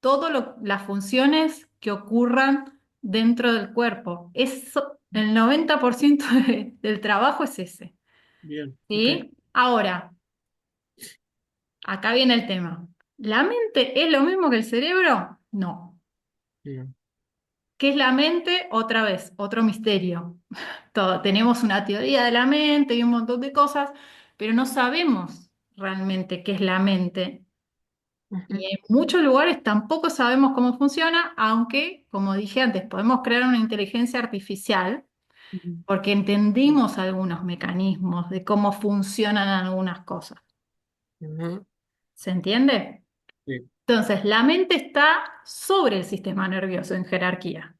todas las funciones que ocurran dentro del cuerpo. Eso, el 90% del trabajo es ese. Bien. Ok. ¿Sí? Ahora, acá viene el tema. ¿La mente es lo mismo que el cerebro? No. Bien. ¿Qué es la mente? Otra vez, otro misterio. Tenemos una teoría de la mente y un montón de cosas, pero no sabemos realmente qué es la mente. Ujú. Y en muchos lugares tampoco sabemos cómo funciona, aunque, como dije antes, podemos crear una inteligencia artificial Ujú. porque entendimos algunos mecanismos de cómo funcionan algunas cosas. Ujú. ¿Se entiende? Sí, Entonces, la mente está sobre el sistema nervioso en jerarquía.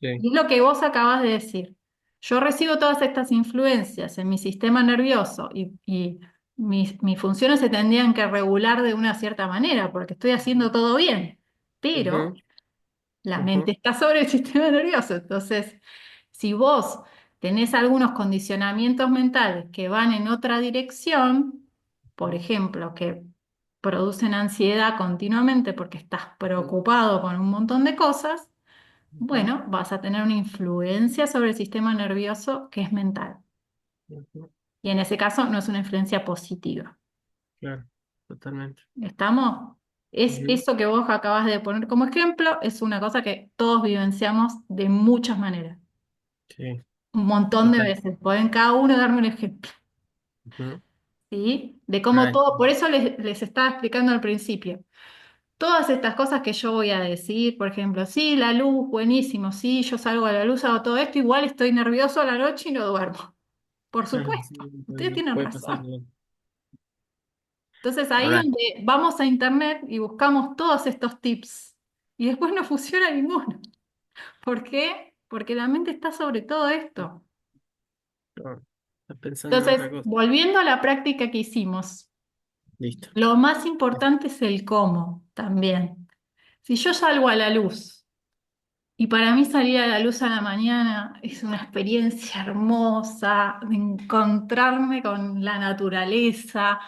sí. Y es lo que vos acabas de decir. Yo recibo todas estas influencias en mi sistema nervioso y mis funciones se tendrían que regular de una cierta manera porque estoy haciendo todo bien, pero Ujú. la mente Ujú. está sobre el sistema nervioso. Entonces, si vos tenés algunos condicionamientos mentales que van en otra dirección, por ejemplo, que producen ansiedad continuamente porque estás Ujú. preocupado con un montón de cosas, Ujú. bueno, vas a tener una influencia sobre el sistema nervioso que es mental. Ujú. Y en ese caso no es una influencia positiva. Claro, totalmente. ¿Estamos? Es Ujú. eso que vos acabas de poner como ejemplo, es una cosa que todos vivenciamos de muchas maneras, Sí, un montón de total. veces. Pueden cada uno darme un ejemplo, Ujú. ¿sí? De cómo Right. todo, por eso les estaba explicando al principio. Todas estas cosas que yo voy a decir, por ejemplo, sí, la luz, buenísimo, sí, yo salgo a la luz, hago todo esto, igual estoy nervioso a la noche y no duermo. Por Sí, supuesto, ustedes tienen puede pasar. razón. Bien. Entonces All ahí right. donde vamos a internet y buscamos todos estos tips y después no funciona ninguno. ¿Por qué? Porque la mente está sobre todo esto. Sure. Estás pensando en otra Entonces, cosa. volviendo a la práctica que hicimos, Listo. lo más importante es el cómo también. Si yo salgo a la luz, y para mí salir a la luz a la mañana es una experiencia hermosa, de encontrarme con la naturaleza,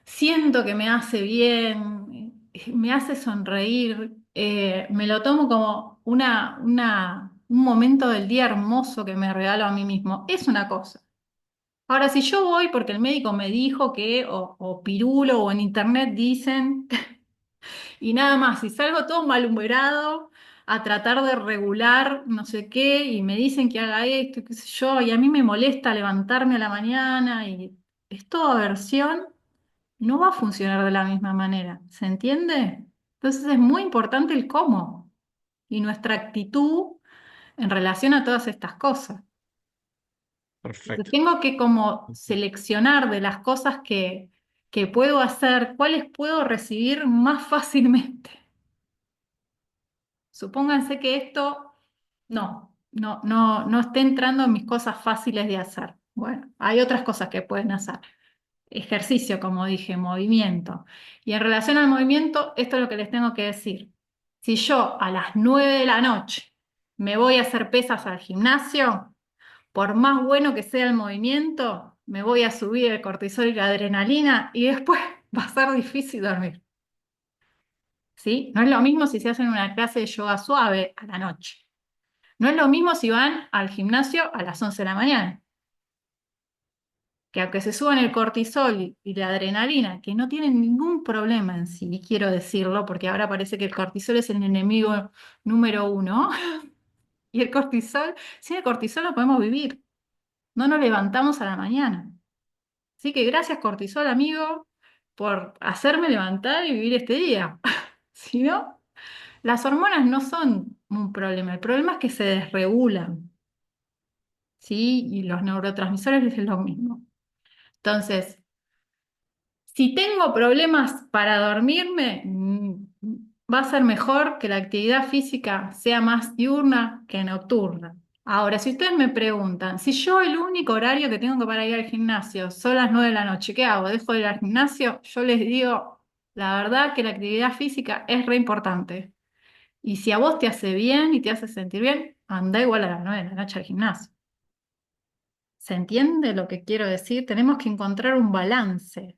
siento que me hace bien, me hace sonreír, me lo tomo como un momento del día hermoso que me regalo a mí mismo. Es una cosa. Ahora, si yo voy porque el médico me dijo que, o pirulo, o en internet dicen y nada más, si salgo todo malhumorado a tratar de regular no sé qué y me dicen que haga esto, qué sé yo, y a mí me molesta levantarme a la mañana y es toda aversión, no va a funcionar de la misma manera, ¿se entiende? Entonces es muy importante el cómo y nuestra actitud en relación a todas estas cosas. Entonces, Perfecto. tengo que como seleccionar de las cosas que puedo hacer, cuáles puedo recibir más fácilmente. Supónganse que esto no esté entrando en mis cosas fáciles de hacer. Bueno, hay otras cosas que pueden hacer. Ejercicio, como dije, movimiento. Y en relación al movimiento, esto es lo que les tengo que decir. Si yo a las 9 de la noche me voy a hacer pesas al gimnasio, por más bueno que sea el movimiento, me voy a subir el cortisol y la adrenalina y después va a ser difícil dormir. ¿Sí? No es lo mismo si se hacen una clase de yoga suave a la noche. No es lo mismo si van al gimnasio a las 11 de la mañana, que aunque se suban el cortisol y la adrenalina, que no tienen ningún problema en sí, quiero decirlo, porque ahora parece que el cortisol es el enemigo número uno, y el cortisol, sin el cortisol no podemos vivir, no nos levantamos a la mañana. Así que gracias cortisol, amigo, por hacerme levantar y vivir este día. Si no, las hormonas no son un problema, el problema es que se desregulan. ¿Sí? Y los neurotransmisores es lo mismo. Entonces, si tengo problemas para dormirme, va a ser mejor que la actividad física sea más diurna que nocturna. Ahora, si ustedes me preguntan, si yo el único horario que tengo para ir al gimnasio son las 9 de la noche, ¿qué hago? ¿Dejo de ir al gimnasio? Yo les digo, la verdad que la actividad física es re importante. Y si a vos te hace bien y te hace sentir bien, anda igual a las 9 de la noche al gimnasio. ¿Se entiende lo que quiero decir? Tenemos que encontrar un balance.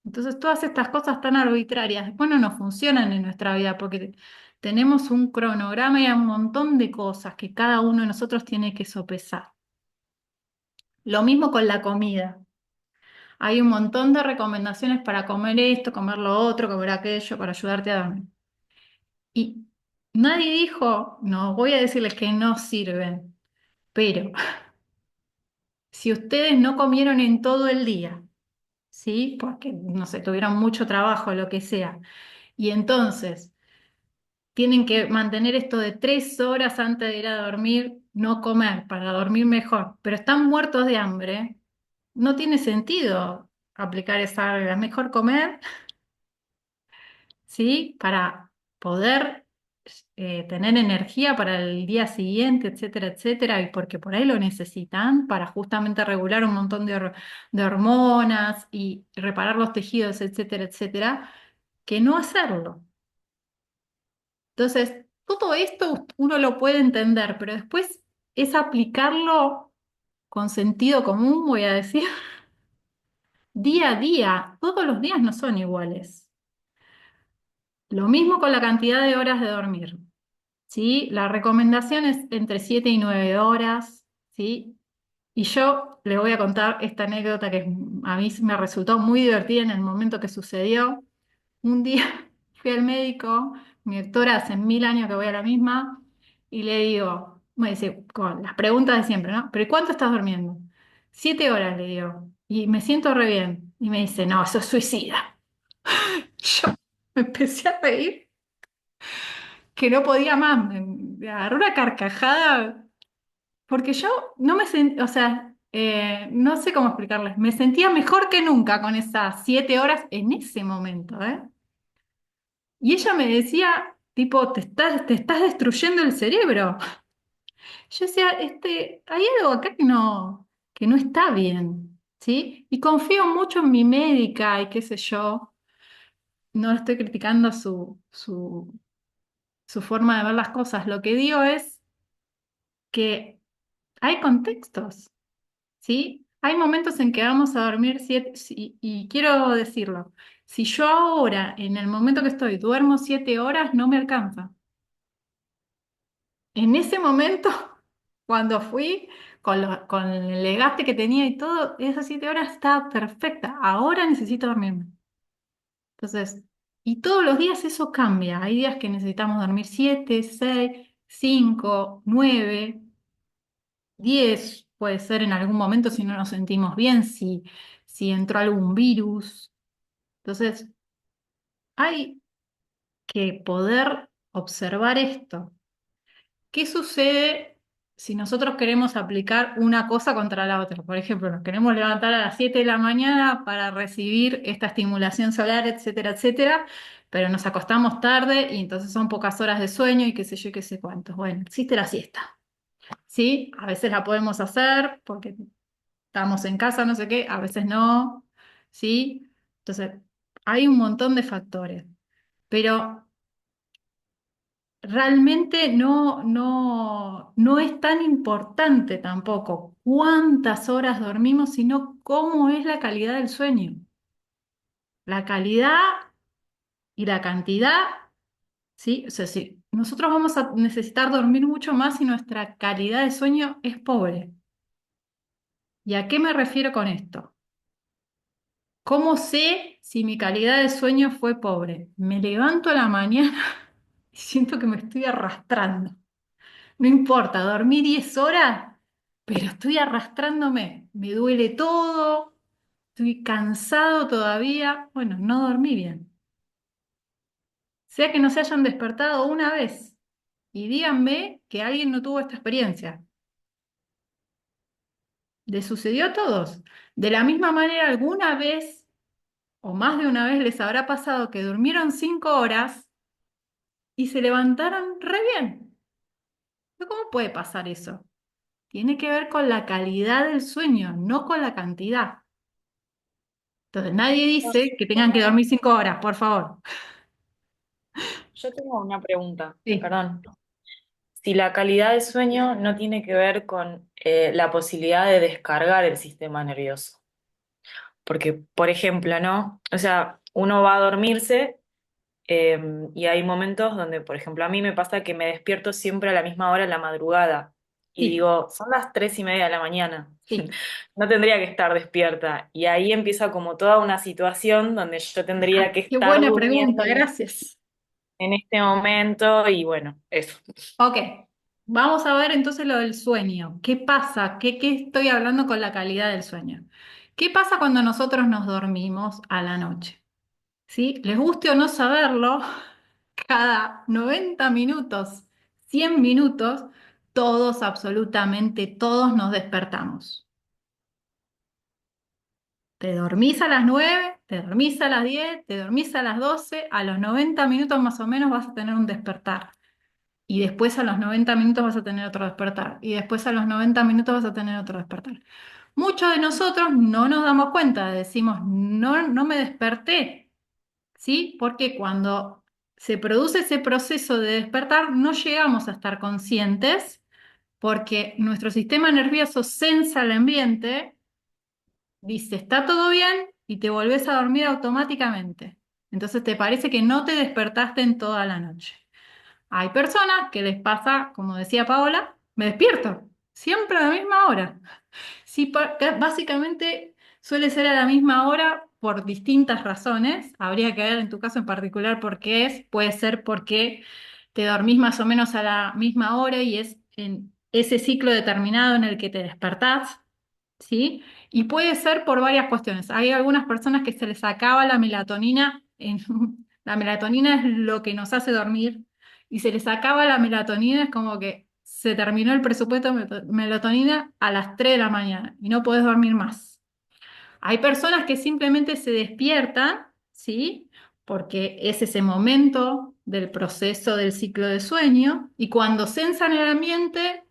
Entonces, todas estas cosas tan arbitrarias después no nos funcionan en nuestra vida porque tenemos un cronograma y un montón de cosas que cada uno de nosotros tiene que sopesar. Lo mismo con la comida. Hay un montón de recomendaciones para comer esto, comer lo otro, comer aquello, para ayudarte a dormir. Y nadie dijo, no voy a decirles que no sirven, pero si ustedes no comieron en todo el día, ¿sí? Porque, no sé, tuvieron mucho trabajo, lo que sea. Y entonces tienen que mantener esto de 3 horas antes de ir a dormir, no comer para dormir mejor, pero están muertos de hambre. No tiene sentido aplicar esa regla. Es mejor comer, ¿sí? Para poder tener energía para el día siguiente, etcétera, etcétera, y porque por ahí lo necesitan para justamente regular un montón de hormonas y reparar los tejidos, etcétera, etcétera, que no hacerlo. Entonces, todo esto uno lo puede entender, pero después es aplicarlo con sentido común, voy a decir, día a día. Todos los días no son iguales. Lo mismo con la cantidad de horas de dormir, ¿sí? La recomendación es entre 7 y 9 horas, ¿sí? Y yo les voy a contar esta anécdota que a mí me resultó muy divertida en el momento que sucedió. Un día fui al médico, mi doctora hace 1000 años que voy a la misma, y le digo, me dice, con las preguntas de siempre, ¿no? ¿Pero cuánto estás durmiendo? 7 horas, le digo, y me siento re bien. Y me dice, no, eso es suicida. Yo me empecé a reír, que no podía más, me agarró una carcajada, porque yo no me sentía, o sea, no sé cómo explicarles, me sentía mejor que nunca con esas 7 horas en ese momento, ¿eh? Y ella me decía, tipo, te estás destruyendo el cerebro. Yo decía, hay algo acá que no. que no está bien, ¿sí? Y confío mucho en mi médica y qué sé yo, no estoy criticando su forma de ver las cosas, lo que digo es que hay contextos, ¿sí? Hay momentos en que vamos a dormir y quiero decirlo, si yo ahora, en el momento que estoy, duermo 7 horas, no me alcanza. En ese momento, cuando fui, con el desgaste que tenía y todo, esas 7 horas estaba perfecta. Ahora necesito dormirme. Entonces, y todos los días eso cambia. Hay días que necesitamos dormir 7, 6, 5, 9, 10. Puede ser en algún momento si no nos sentimos bien, si entró algún virus. Entonces, hay que poder observar esto. ¿Qué sucede si nosotros queremos aplicar una cosa contra la otra? Por ejemplo, nos queremos levantar a las 7 de la mañana para recibir esta estimulación solar, etcétera, etcétera, pero nos acostamos tarde y entonces son pocas horas de sueño y qué sé yo y qué sé cuántos. Bueno, existe la siesta, ¿sí? A veces la podemos hacer porque estamos en casa, no sé qué, a veces no, ¿sí? Entonces, hay un montón de factores, pero realmente no es tan importante tampoco cuántas horas dormimos, sino cómo es la calidad del sueño. La calidad y la cantidad, ¿sí? O sea, sí, nosotros vamos a necesitar dormir mucho más si nuestra calidad de sueño es pobre. ¿Y a qué me refiero con esto? ¿Cómo sé si mi calidad de sueño fue pobre? Me levanto a la mañana y siento que me estoy arrastrando. No importa, dormí 10 horas, pero estoy arrastrándome. Me duele todo, estoy cansado todavía. Bueno, no dormí bien. Sea que no se hayan despertado una vez y díganme que alguien no tuvo esta experiencia. ¿Les sucedió a todos? De la misma manera, alguna vez o más de una vez les habrá pasado que durmieron 5 horas y se levantaron re bien. ¿Pero ¿cómo puede pasar eso? Tiene que ver con la calidad del sueño, no con la cantidad. Entonces, nadie No, yo dice que tengan que dormir 5 horas, por favor. yo tengo una pregunta, Sí, perdón. Si la calidad de sueño no tiene que ver con la posibilidad de descargar el sistema nervioso. Porque, por ejemplo, ¿no? O sea, uno va a dormirse eh, y hay momentos donde, por ejemplo, a mí me pasa que me despierto siempre a la misma hora en la madrugada y sí, digo, son las 3:30 de la mañana, sí. no tendría que estar despierta. Y ahí empieza como toda una situación donde yo tendría Ah, que qué estar buena durmiendo pregunta, gracias. en este momento y bueno, eso. Ok, vamos a ver entonces lo del sueño. ¿Qué pasa? ¿Qué estoy hablando con la calidad del sueño? ¿Qué pasa cuando nosotros nos dormimos a la noche? ¿Sí? Les guste o no saberlo, cada 90 minutos, 100 minutos, todos, absolutamente todos nos despertamos. Te dormís a las 9, te dormís a las 10, te dormís a las 12, a los 90 minutos más o menos vas a tener un despertar. Y después a los 90 minutos vas a tener otro despertar. Y después a los 90 minutos vas a tener otro despertar. Muchos de nosotros no nos damos cuenta, decimos, no, no me desperté, ¿sí? Porque cuando se produce ese proceso de despertar, no llegamos a estar conscientes porque nuestro sistema nervioso sensa el ambiente, dice, está todo bien y te volvés a dormir automáticamente. Entonces te parece que no te despertaste en toda la noche. Hay personas que les pasa, como decía Paola, me despierto, siempre a la misma hora. Sí, que básicamente suele ser a la misma hora por distintas razones. Habría que ver en tu caso en particular por qué es. Puede ser porque te dormís más o menos a la misma hora y es en ese ciclo determinado en el que te despertás, ¿sí? Y puede ser por varias cuestiones. Hay algunas personas que se les acaba la melatonina. La melatonina es lo que nos hace dormir y se les acaba la melatonina, es como que se terminó el presupuesto de melatonina a las 3 de la mañana y no podés dormir más. Hay personas que simplemente se despiertan, ¿sí? Porque es ese momento del proceso del ciclo de sueño y cuando sensan el ambiente,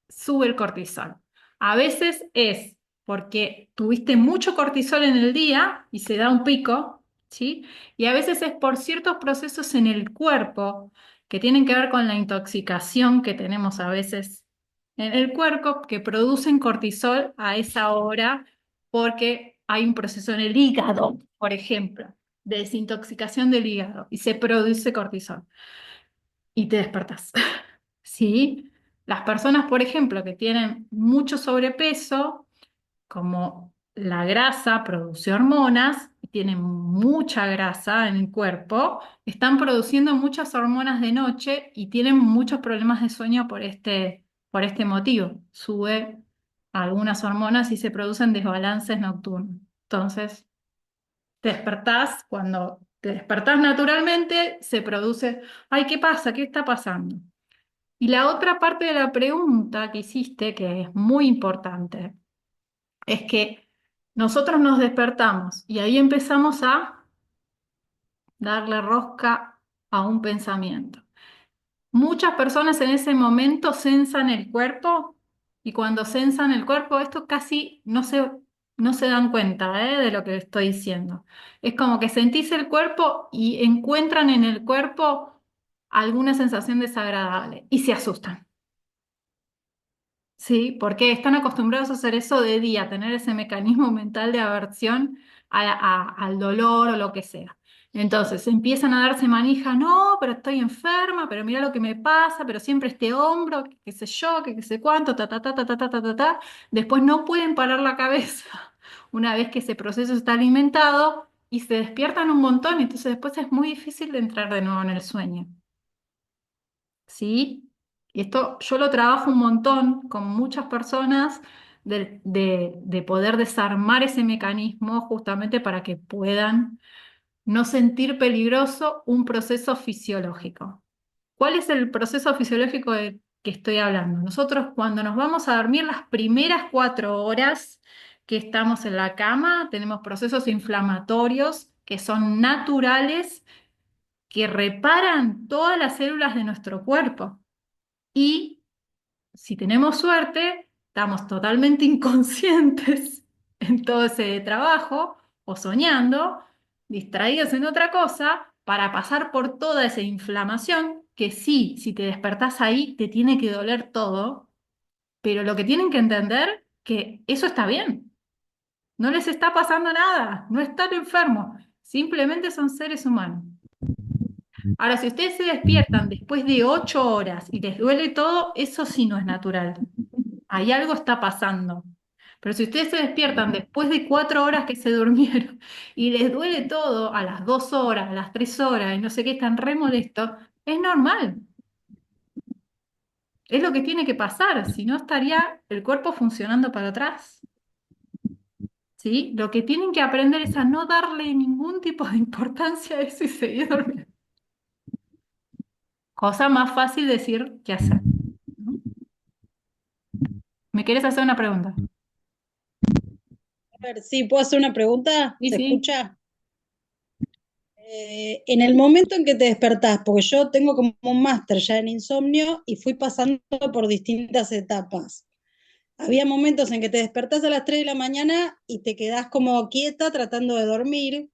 sube el cortisol. A veces es porque tuviste mucho cortisol en el día y se da un pico, ¿sí? Y a veces es por ciertos procesos en el cuerpo que tienen que ver con la intoxicación que tenemos a veces en el cuerpo que producen cortisol a esa hora porque hay un proceso en el hígado, por ejemplo, de desintoxicación del hígado y se produce cortisol y te despertás. ¿Sí? Las personas, por ejemplo, que tienen mucho sobrepeso, como la grasa produce hormonas y tienen mucha grasa en el cuerpo, están produciendo muchas hormonas de noche y tienen muchos problemas de sueño por este motivo. Sube algunas hormonas y se producen desbalances nocturnos. Entonces, te despertás, cuando te despertás naturalmente, se produce, ay, ¿qué pasa? ¿Qué está pasando? Y la otra parte de la pregunta que hiciste, que es muy importante, es que nosotros nos despertamos y ahí empezamos a darle rosca a un pensamiento. Muchas personas en ese momento sensan el cuerpo y cuando sensan el cuerpo, esto casi no se dan cuenta, de lo que estoy diciendo. Es como que sentís el cuerpo y encuentran en el cuerpo alguna sensación desagradable y se asustan. Sí, porque están acostumbrados a hacer eso de día, tener ese mecanismo mental de aversión al dolor o lo que sea. Entonces empiezan a darse manija, no, pero estoy enferma, pero mira lo que me pasa, pero siempre este hombro, que qué sé yo, que qué sé cuánto, ta, ta, ta, ta, ta, ta, ta, ta, ta. Después no pueden parar la cabeza una vez que ese proceso está alimentado y se despiertan un montón, entonces después es muy difícil de entrar de nuevo en el sueño. ¿Sí? Y esto yo lo trabajo un montón con muchas personas de poder desarmar ese mecanismo justamente para que puedan no sentir peligroso un proceso fisiológico. ¿Cuál es el proceso fisiológico de que estoy hablando? Nosotros cuando nos vamos a dormir las primeras 4 horas que estamos en la cama, tenemos procesos inflamatorios que son naturales, que reparan todas las células de nuestro cuerpo. Y si tenemos suerte, estamos totalmente inconscientes en todo ese trabajo o soñando, distraídos en otra cosa, para pasar por toda esa inflamación que sí, si te despertás ahí, te tiene que doler todo, pero lo que tienen que entender que eso está bien, no les está pasando nada, no están enfermos, simplemente son seres humanos. Ahora, si ustedes se despiertan después de 8 horas y les duele todo, eso sí no es natural. Ahí algo está pasando. Pero si ustedes se despiertan después de 4 horas que se durmieron y les duele todo a las 2 horas, a las 3 horas y no sé qué, están re molestos, es normal. Es lo que tiene que pasar, si no estaría el cuerpo funcionando para atrás. ¿Sí? Lo que tienen que aprender es a no darle ningún tipo de importancia a eso y seguir durmiendo. Cosa más fácil decir que hacer, ¿no? ¿Me quieres hacer una pregunta? A ver, sí, ¿puedo hacer una pregunta? Sí, ¿Se sí. escucha? En el momento en que te despertás, porque yo tengo como un máster ya en insomnio y fui pasando por distintas etapas. Había momentos en que te despertás a las 3 de la mañana y te quedás como quieta tratando de dormir,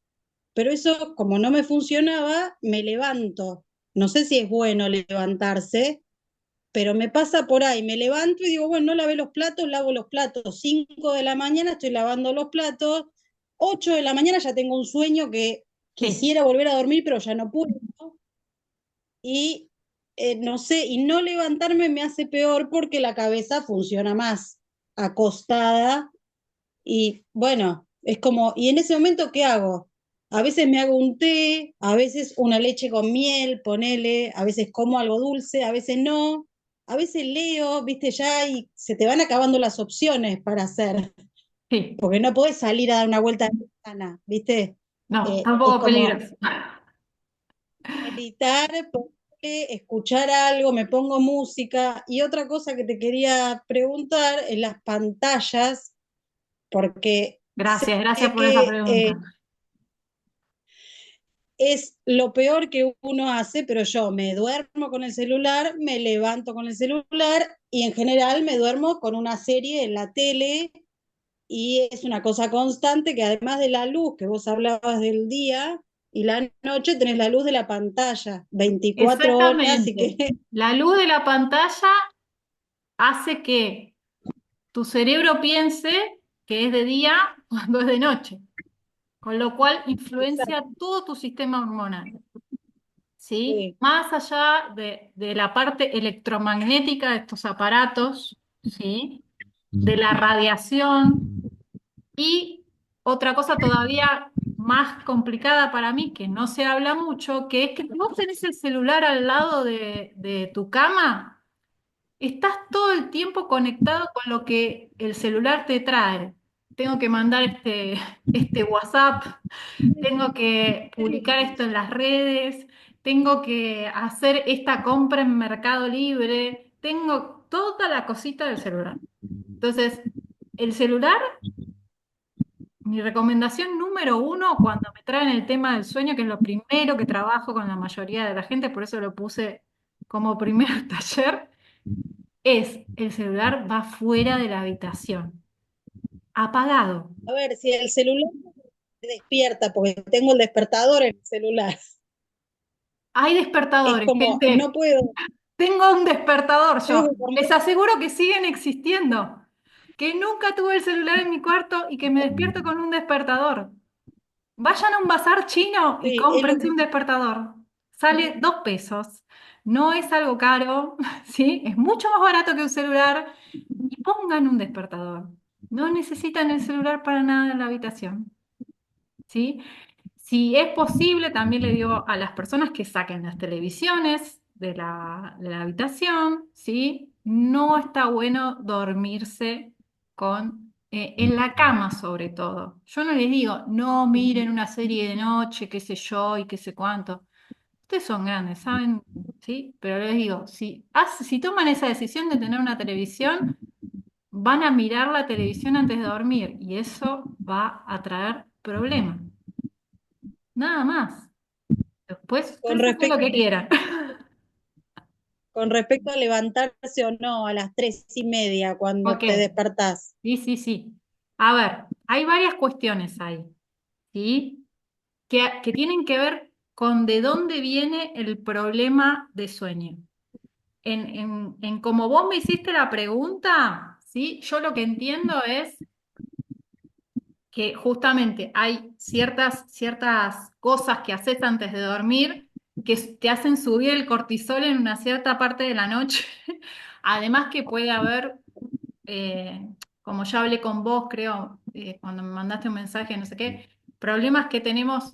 pero eso, como no me funcionaba, me levanto. No sé si es bueno levantarse, pero me pasa por ahí, me levanto y digo, bueno, no lavé los platos, lavo los platos. 5 de la mañana estoy lavando los platos, 8 de la mañana ya tengo un sueño que Sí. quisiera volver a dormir, pero ya no puedo. Y no sé, y no levantarme me hace peor porque la cabeza funciona más acostada. Y bueno, es como, ¿y en ese momento qué hago? A veces me hago un té, a veces una leche con miel, ponele, a veces como algo dulce, a veces no, a veces leo, viste, ya y se te van acabando las opciones para hacer, Sí. porque no podés salir a dar una vuelta de manzana, viste. No, Es tampoco como peligroso. meditar, ponele, escuchar algo, me pongo música. Y otra cosa que te quería preguntar es las pantallas, porque sé Gracias, gracias por esa que pregunta. es lo peor que uno hace, pero yo me duermo con el celular, me levanto con el celular y en general me duermo con una serie en la tele y es una cosa constante que además de la luz que vos hablabas del día y la noche, tenés la luz de la pantalla 24 horas y que Exactamente. La luz de la pantalla hace que tu cerebro piense que es de día cuando es de noche, con lo cual influencia exacto, todo tu sistema hormonal, ¿sí? sí. Más allá de la parte electromagnética de estos aparatos, ¿sí? De la radiación y otra cosa todavía más complicada para mí, que no se habla mucho, que es que si vos tenés el celular al lado de tu cama, estás todo el tiempo conectado con lo que el celular te trae. Tengo que mandar este WhatsApp, tengo que publicar esto en las redes, tengo que hacer esta compra en Mercado Libre, tengo toda la cosita del celular. Entonces, el celular, mi recomendación número uno cuando me traen el tema del sueño, que es lo primero que trabajo con la mayoría de la gente, por eso lo puse como primer taller, es el celular va fuera de la habitación, apagado. A ver, si el celular me despierta, porque tengo el despertador en el celular, Hay es despertadores, como, no gente. puedo, Tengo un despertador yo. tengo que Les poner, aseguro que siguen existiendo. Que nunca tuve el celular en mi cuarto y que me despierto con un despertador. Vayan a un bazar chino y sí, es lo cómprense un despertador. Sale 2 pesos. No es algo caro, ¿sí? Es mucho más barato que un celular. Y pongan un despertador. No necesitan el celular para nada en la habitación, ¿sí? Si es posible, también le digo a las personas que saquen las televisiones de la habitación, ¿sí? No está bueno dormirse en la cama sobre todo. Yo no les digo, no miren una serie de noche, qué sé yo y qué sé cuánto. Ustedes son grandes, ¿saben? ¿Sí? Pero les digo, si toman esa decisión de tener una televisión, van a mirar la televisión antes de dormir y eso va a traer problemas. Nada más. Después con ustedes hacen lo respecto, que quieran. con respecto a levantarse o no a las 3:30 cuando Ok, te despertás. sí, sí, sí. A ver, hay varias cuestiones ahí, ¿sí? Que tienen que ver con de dónde viene el problema de sueño. En como vos me hiciste la pregunta, ¿sí? Yo lo que entiendo es que justamente hay ciertas cosas que haces antes de dormir que te hacen subir el cortisol en una cierta parte de la noche. Además que puede haber, eh, como ya hablé con vos, creo, cuando me mandaste un mensaje, no sé qué, problemas que tenemos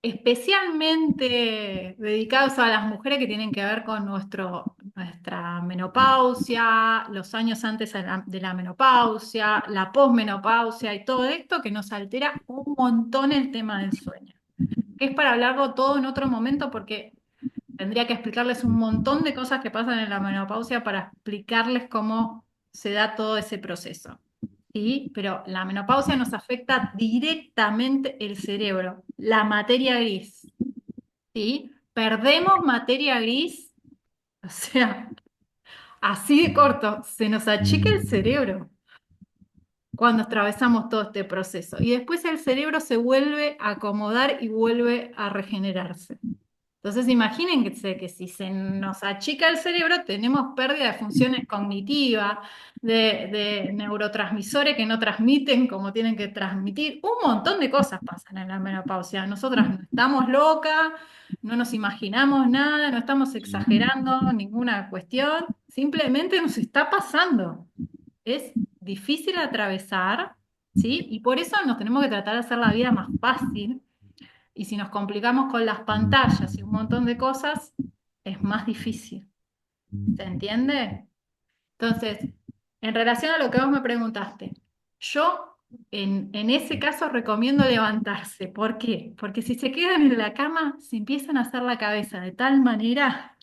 especialmente dedicados a las mujeres que tienen que ver con nuestra menopausia, los años antes de la menopausia, la posmenopausia y todo esto que nos altera un montón el tema del sueño. Que es para hablarlo todo en otro momento porque tendría que explicarles un montón de cosas que pasan en la menopausia para explicarles cómo se da todo ese proceso. ¿Sí? Pero la menopausia nos afecta directamente el cerebro, la materia gris. ¿Sí? Perdemos materia gris, o sea, así de corto, se nos achica el cerebro cuando atravesamos todo este proceso. Y después el cerebro se vuelve a acomodar y vuelve a regenerarse. Entonces imagínense que si se nos achica el cerebro, tenemos pérdida de funciones cognitivas, de neurotransmisores que no transmiten como tienen que transmitir. Un montón de cosas pasan en la menopausia. Nosotras no estamos locas, no nos imaginamos nada, no estamos exagerando ninguna cuestión, simplemente nos está pasando. Es difícil de atravesar, ¿sí? Y por eso nos tenemos que tratar de hacer la vida más fácil y si nos complicamos con las pantallas y un montón de cosas, es más difícil. ¿Se entiende? Entonces, en relación a lo que vos me preguntaste, yo en ese caso recomiendo levantarse. ¿Por qué? Porque si se quedan en la cama, se empiezan a hacer la cabeza de tal manera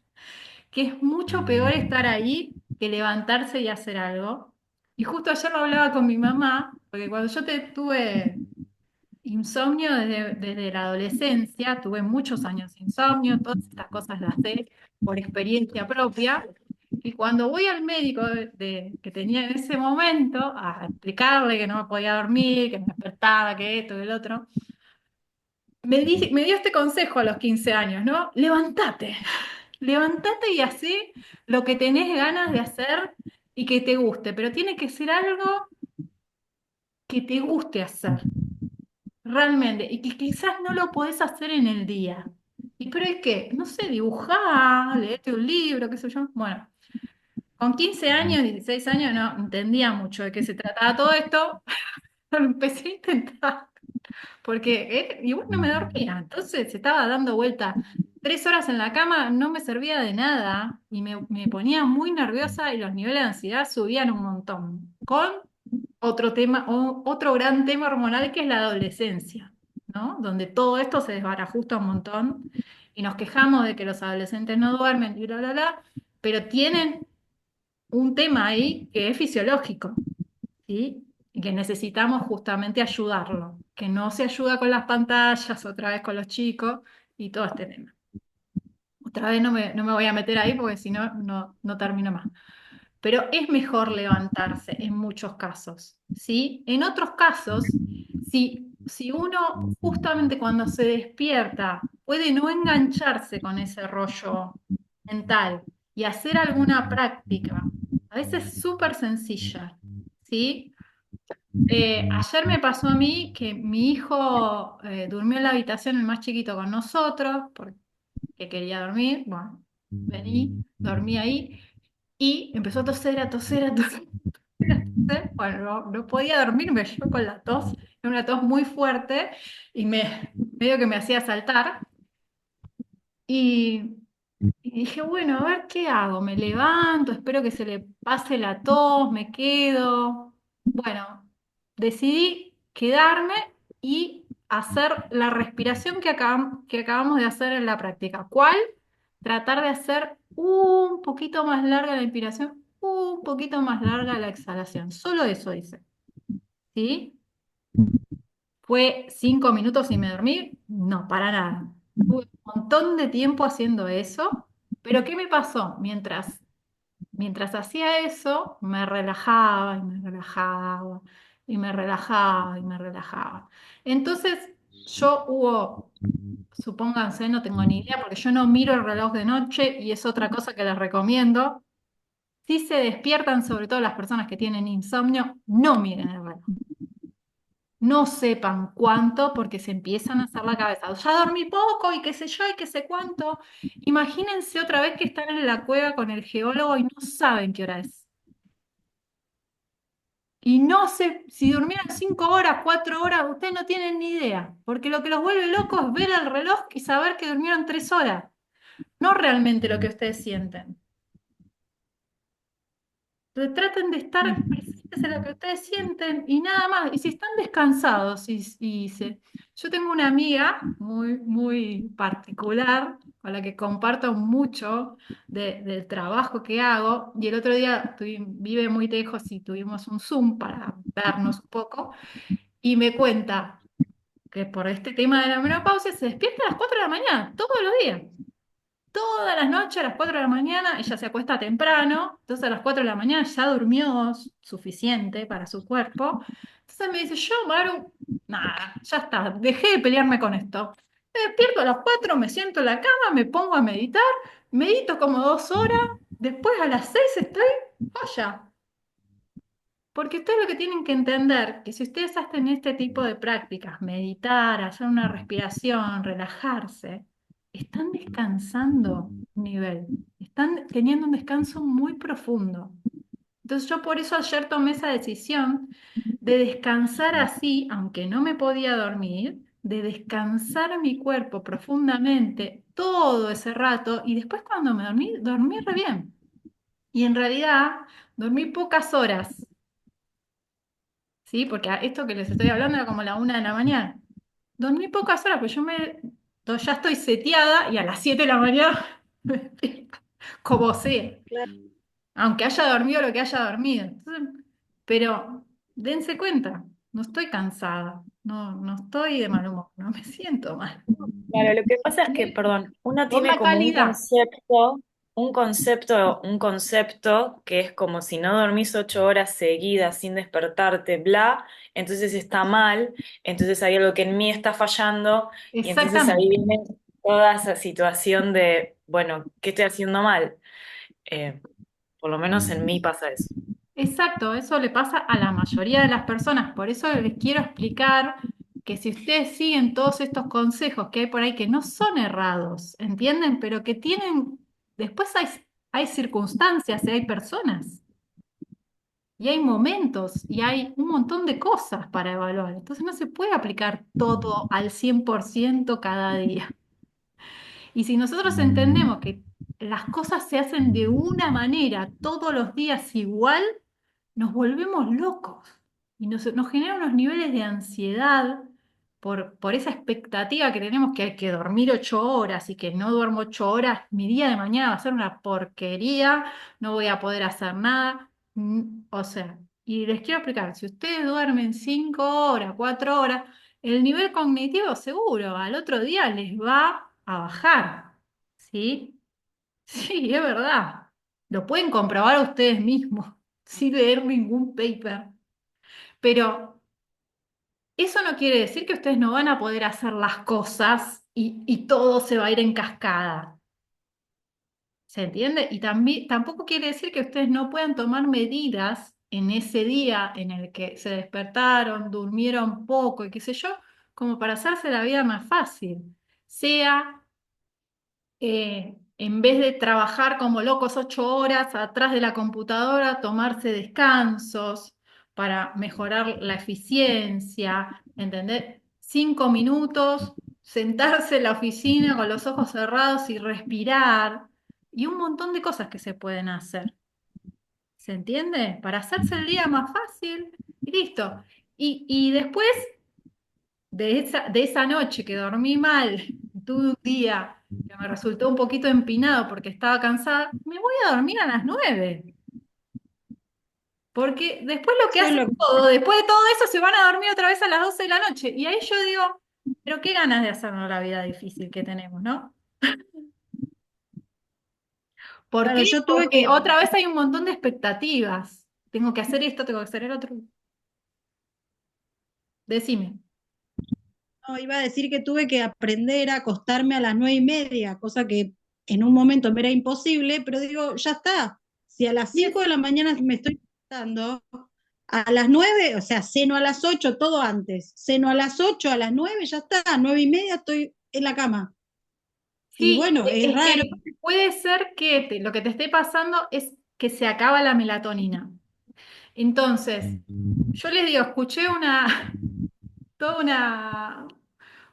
que es mucho peor estar ahí que levantarse y hacer algo. Y justo ayer lo hablaba con mi mamá, porque cuando yo tuve insomnio desde la adolescencia, tuve muchos años de insomnio, todas estas cosas las sé por experiencia propia, Y cuando voy al médico que tenía en ese momento a explicarle que no me podía dormir, que me despertaba, que esto, que el otro, me dio este consejo a los 15 años, ¿no? Levántate y hacé lo que tenés ganas de hacer y que te guste, pero tiene que ser algo que te guste hacer, realmente, y que quizás no lo podés hacer en el día. ¿Y pero es qué? No sé, dibujar, leerte un libro, qué sé yo. Bueno, con 15 años, 16 años, no entendía mucho de qué se trataba todo esto, pero empecé a intentar. Porque igual no me dormía, entonces se estaba dando vuelta 3 horas en la cama, no me servía de nada y me ponía muy nerviosa y los niveles de ansiedad subían un montón. Con otro tema, otro gran tema hormonal que es la adolescencia, ¿no? Donde todo esto se desbarajusta un montón y nos quejamos de que los adolescentes no duermen y bla, bla, bla, pero tienen un tema ahí que es fisiológico. ¿Sí? Y que necesitamos justamente ayudarlo, que no se ayuda con las pantallas, otra vez con los chicos y todo este tema. Otra vez no me voy a meter ahí porque si no, no termino más. Pero es mejor levantarse en muchos casos, ¿sí? En otros casos, si uno justamente cuando se despierta puede no engancharse con ese rollo mental y hacer alguna práctica, a veces súper sencilla, ¿sí? Ayer me pasó a mí que mi hijo durmió en la habitación el más chiquito con nosotros porque quería dormir. Bueno, vení, dormí ahí y empezó a toser, a toser, a toser, a toser. Bueno, no podía dormirme yo con la tos, era una tos muy fuerte y medio que me hacía saltar. Y, y dije, bueno, a ver qué hago. Me levanto, espero que se le pase la tos, me quedo. Bueno, decidí quedarme y hacer la respiración que acabamos de hacer en la práctica. ¿Cuál? Tratar de hacer un poquito más larga la inspiración, un poquito más larga la exhalación. Solo eso hice. ¿Sí? ¿Fue 5 minutos y me dormí? No, para nada. Tuve un montón de tiempo haciendo eso, pero ¿qué me pasó? Mientras hacía eso, me relajaba y me relajaba y me relajaba y me relajaba. Entonces, supónganse, no tengo ni idea, porque yo no miro el reloj de noche y es otra cosa que les recomiendo. Si se despiertan, sobre todo las personas que tienen insomnio, no miren el reloj. No sepan cuánto porque se empiezan a hacer la cabeza. Ya dormí poco y qué sé yo y qué sé cuánto. Imagínense otra vez que están en la cueva con el geólogo y no saben qué hora es. Y no sé si durmieron 5 horas, 4 horas, ustedes no tienen ni idea, porque lo que los vuelve locos es ver el reloj y saber que durmieron 3 horas, no realmente lo que ustedes sienten. Entonces traten de estar presentes en lo que ustedes sienten y nada más. Y si están descansados, yo tengo una amiga muy, muy particular con la que comparto mucho del trabajo que hago. Y el otro día vive muy lejos y tuvimos un Zoom para vernos un poco. Y me cuenta que por este tema de la menopausia se despierta a las 4 de la mañana, todos los días. Todas las noches a las 4 de la mañana, ella se acuesta temprano, entonces a las 4 de la mañana ya durmió suficiente para su cuerpo. Entonces me dice, yo, Maru, nada, ya está, dejé de pelearme con esto. Me despierto a las 4, me siento en la cama, me pongo a meditar, medito como 2 horas, después a las 6 estoy, vaya. Porque ustedes lo que tienen que entender, que si ustedes hacen este tipo de prácticas, meditar, hacer una respiración, relajarse, están descansando un nivel, están teniendo un descanso muy profundo. Entonces yo por eso ayer tomé esa decisión de descansar así, aunque no me podía dormir, de descansar mi cuerpo profundamente todo ese rato y después cuando me dormí re bien. Y en realidad dormí pocas horas. ¿Sí? Porque esto que les estoy hablando era como la 1 de la mañana. Dormí pocas horas, pues ya estoy seteada y a las 7 de la mañana me despierto, como sea, Claro. aunque haya dormido lo que haya dormido. Pero dense cuenta, no estoy cansada, no estoy de mal humor, no me siento mal. Claro, lo que pasa es que, perdón, uno Por tiene la como un calidad. concepto. un concepto que es como si no dormís 8 horas seguidas sin despertarte, bla, entonces está mal, entonces hay algo que en mí está fallando, y entonces ahí Exactamente. viene toda esa situación de, bueno, ¿qué estoy haciendo mal? Eh, por lo menos en mí pasa eso. Exacto, eso le pasa a la mayoría de las personas. Por eso les quiero explicar que si ustedes siguen todos estos consejos que hay por ahí que no son errados, ¿entienden? Pero que tienen, después hay circunstancias y hay personas y hay momentos y hay un montón de cosas para evaluar. Entonces no se puede aplicar todo al 100% cada día. Y si nosotros entendemos que las cosas se hacen de una manera todos los días igual, nos volvemos locos y nos genera unos niveles de ansiedad por esa expectativa que tenemos que hay que dormir 8 horas y que no duermo 8 horas, mi día de mañana va a ser una porquería, no voy a poder hacer nada. O sea, y les quiero explicar, si ustedes duermen 5 horas, 4 horas, el nivel cognitivo seguro al otro día les va a bajar, ¿sí? Sí, es verdad. Lo pueden comprobar ustedes mismos, sin leer ningún paper. Pero eso no quiere decir que ustedes no van a poder hacer las cosas y todo se va a ir en cascada. ¿Se entiende? Y también, tampoco quiere decir que ustedes no puedan tomar medidas en ese día en el que se despertaron, durmieron poco y qué sé yo, como para hacerse la vida más fácil. Sea en vez de trabajar como locos 8 horas atrás de la computadora, tomarse descansos para mejorar la eficiencia, ¿entendés? 5 minutos, sentarse en la oficina con los ojos cerrados y respirar, y un montón de cosas que se pueden hacer. ¿Se entiende? Para hacerse el día más fácil y listo. Y después de esa noche que dormí mal, tuve un día que me resultó un poquito empinado porque estaba cansada, me voy a dormir a las 9. Porque después lo que Eso es hacen lo que todo, después de todo eso, se van a dormir otra vez a las 12 de la noche. Y ahí yo digo, pero qué ganas de hacernos la vida difícil que tenemos, ¿no? ¿Por claro, qué? yo tuve Porque que, otra vez hay un montón de expectativas. Tengo que hacer esto, tengo que hacer el otro. Decime. no, iba a decir que tuve que aprender a acostarme a las 9:30, cosa que en un momento me era imposible, pero digo, ya está. Si a las Y 5 de la mañana me estoy acostando, a las 9, o sea, ceno a las 8, todo antes. Ceno a las 8, a las 9, ya está. A 9:30 estoy en la cama. Y sí, bueno, es es que raro. puede ser que lo que te esté pasando es que se acaba la melatonina. Entonces, yo les digo, escuché toda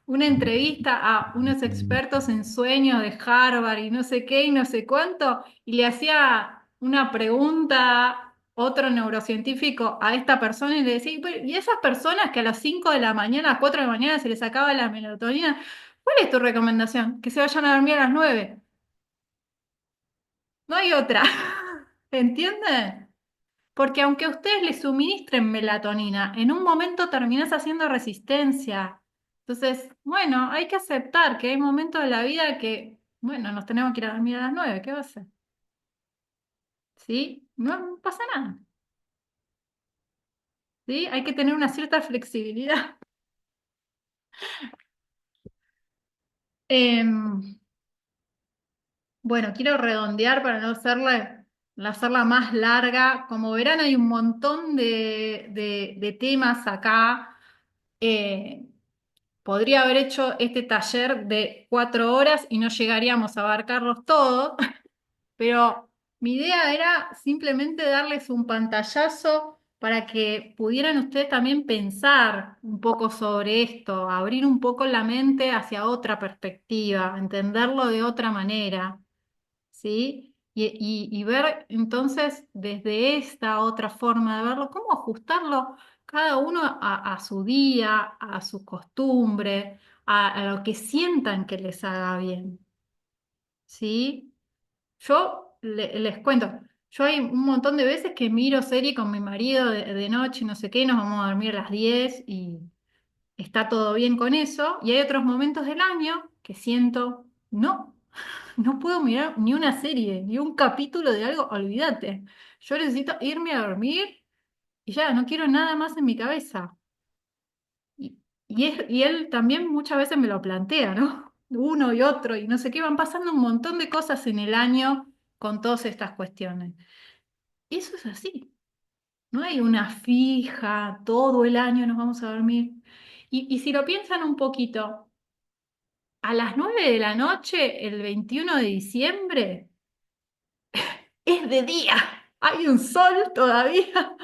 una entrevista a unos expertos en sueños de Harvard y no sé qué y no sé cuánto, y le hacía una pregunta otro neurocientífico a esta persona y le decía, ¿y esas personas que a las 5 de la mañana, a las 4 de la mañana se les acaba la melatonina? ¿Cuál es tu recomendación? Que se vayan a dormir a las 9. No hay otra. ¿Entienden? Porque aunque ustedes le suministren melatonina, en un momento terminás haciendo resistencia. Entonces, bueno, hay que aceptar que hay momentos de la vida que, bueno, nos tenemos que ir a dormir a las 9. ¿Qué va a hacer? ¿Sí? No pasa nada. ¿Sí? Hay que tener una cierta flexibilidad. Em, bueno, quiero redondear para no hacerla más larga. Como verán, hay un montón de temas acá. Eh, Podría haber hecho este taller de 4 horas y no llegaríamos a abarcarlos todos, pero mi idea era simplemente darles un pantallazo para que pudieran ustedes también pensar un poco sobre esto, abrir un poco la mente hacia otra perspectiva, entenderlo de otra manera. ¿Sí? Y ver entonces desde esta otra forma de verlo, cómo ajustarlo cada uno a su día, a su costumbre, a lo que sientan que les haga bien. ¿Sí? Yo les cuento, yo hay un montón de veces que miro serie con mi marido de noche, no sé qué, nos vamos a dormir a las 10 y está todo bien con eso, y hay otros momentos del año que siento, no. no puedo mirar ni una serie, ni un capítulo de algo, olvídate. Yo necesito irme a dormir y ya, no quiero nada más en mi cabeza. Y él también muchas veces me lo plantea, ¿no? Uno y otro, y no sé qué, van pasando un montón de cosas en el año con todas estas cuestiones. Y eso es así. No hay una fija, todo el año nos vamos a dormir. Y si lo piensan un poquito, a las 9 de la noche, el 21 de diciembre, es de día. Hay un sol todavía,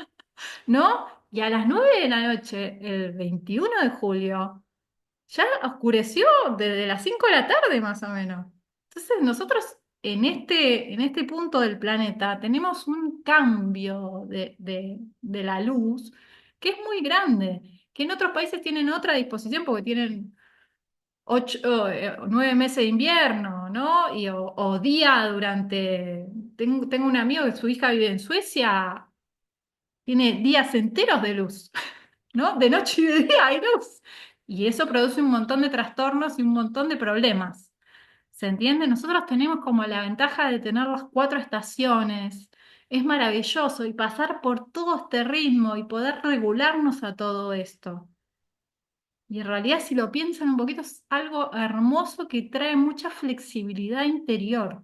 ¿no? Y a las 9 de la noche, el 21 de julio, ya oscureció desde las 5 de la tarde más o menos. Entonces nosotros en este punto del planeta tenemos un cambio de la luz que es muy grande, que en otros países tienen otra disposición porque tienen 9 meses de invierno, ¿no? O día durante... Tengo un amigo que su hija vive en Suecia, tiene días enteros de luz. ¿No? De noche y de día hay luz. Y eso produce un montón de trastornos y un montón de problemas. ¿Se entiende? Nosotros tenemos como la ventaja de tener las 4 estaciones. Es maravilloso y pasar por todo este ritmo y poder regularnos a todo esto. Y en realidad, si lo piensan un poquito, es algo hermoso que trae mucha flexibilidad interior.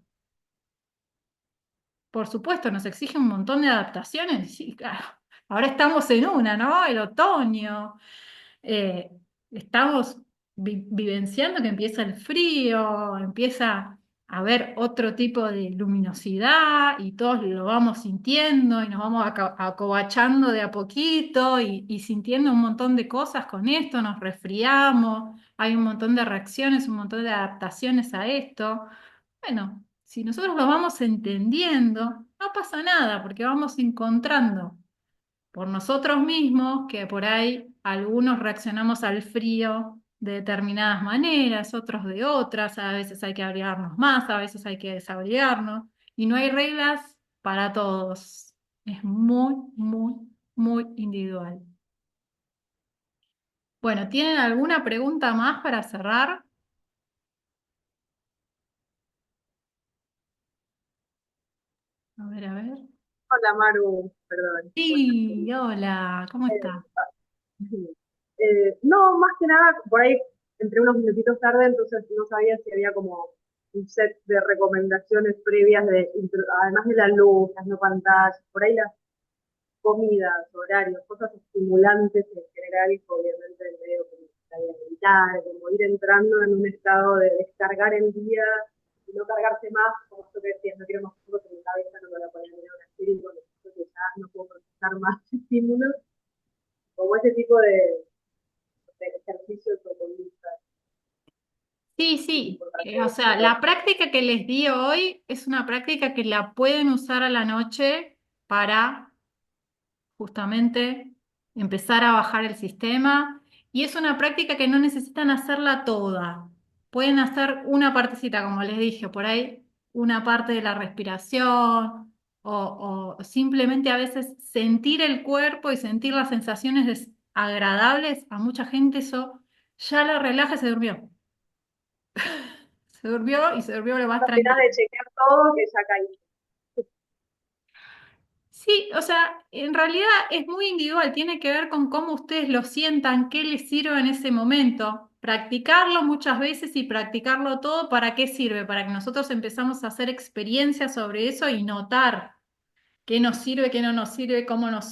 Por supuesto, nos exige un montón de adaptaciones. Sí, claro. Ahora estamos en una, ¿no? El otoño. eh, Estamos vivenciando que empieza el frío, empieza a haber otro tipo de luminosidad y todos lo vamos sintiendo y nos vamos acobachando de a poquito y sintiendo un montón de cosas con esto, nos resfriamos, hay un montón de reacciones, un montón de adaptaciones a esto. Bueno, si nosotros lo vamos entendiendo, no pasa nada porque vamos encontrando por nosotros mismos, que por ahí algunos reaccionamos al frío de determinadas maneras, otros de otras, a veces hay que abrigarnos más, a veces hay que desabrigarnos, y no hay reglas para todos. Es muy, muy, muy individual. Bueno, ¿tienen alguna pregunta más para cerrar? A ver, a ver. Hola Maru, perdón. Sí, hola, ¿cómo está? No, más que nada, por ahí entré unos minutitos tarde, entonces no sabía si había como un set de recomendaciones previas, además de la luz, las no pantallas, por ahí las comidas, horarios, cosas estimulantes en general, y obviamente medio como evitar, como ir entrando en un estado de descargar el día y no cargarse más, como esto que decías, no quiero más cosas en mi cabeza, no me voy a poner a mirar una serie con esto que ya no puedo procesar más estímulos, como ese tipo de ejercicio de conducta. Sí, sí. Importante O sea, saber. la práctica que les di hoy es una práctica que la pueden usar a la noche para justamente empezar a bajar el sistema. Y es una práctica que no necesitan hacerla toda. Pueden hacer una partecita, como les dije, por ahí una parte de la respiración o simplemente a veces sentir el cuerpo y sentir las sensaciones agradables. A mucha gente eso ya la relaja y se durmió. Se durmió y se durmió lo más Terminás tranquilo. de chequear todo que ya caí. Sí, o sea, en realidad es muy individual, tiene que ver con cómo ustedes lo sientan, qué les sirve en ese momento. Practicarlo muchas veces y practicarlo todo, ¿para qué sirve? Para que nosotros empezamos a hacer experiencias sobre eso y notar qué nos sirve, qué no nos sirve, cómo nos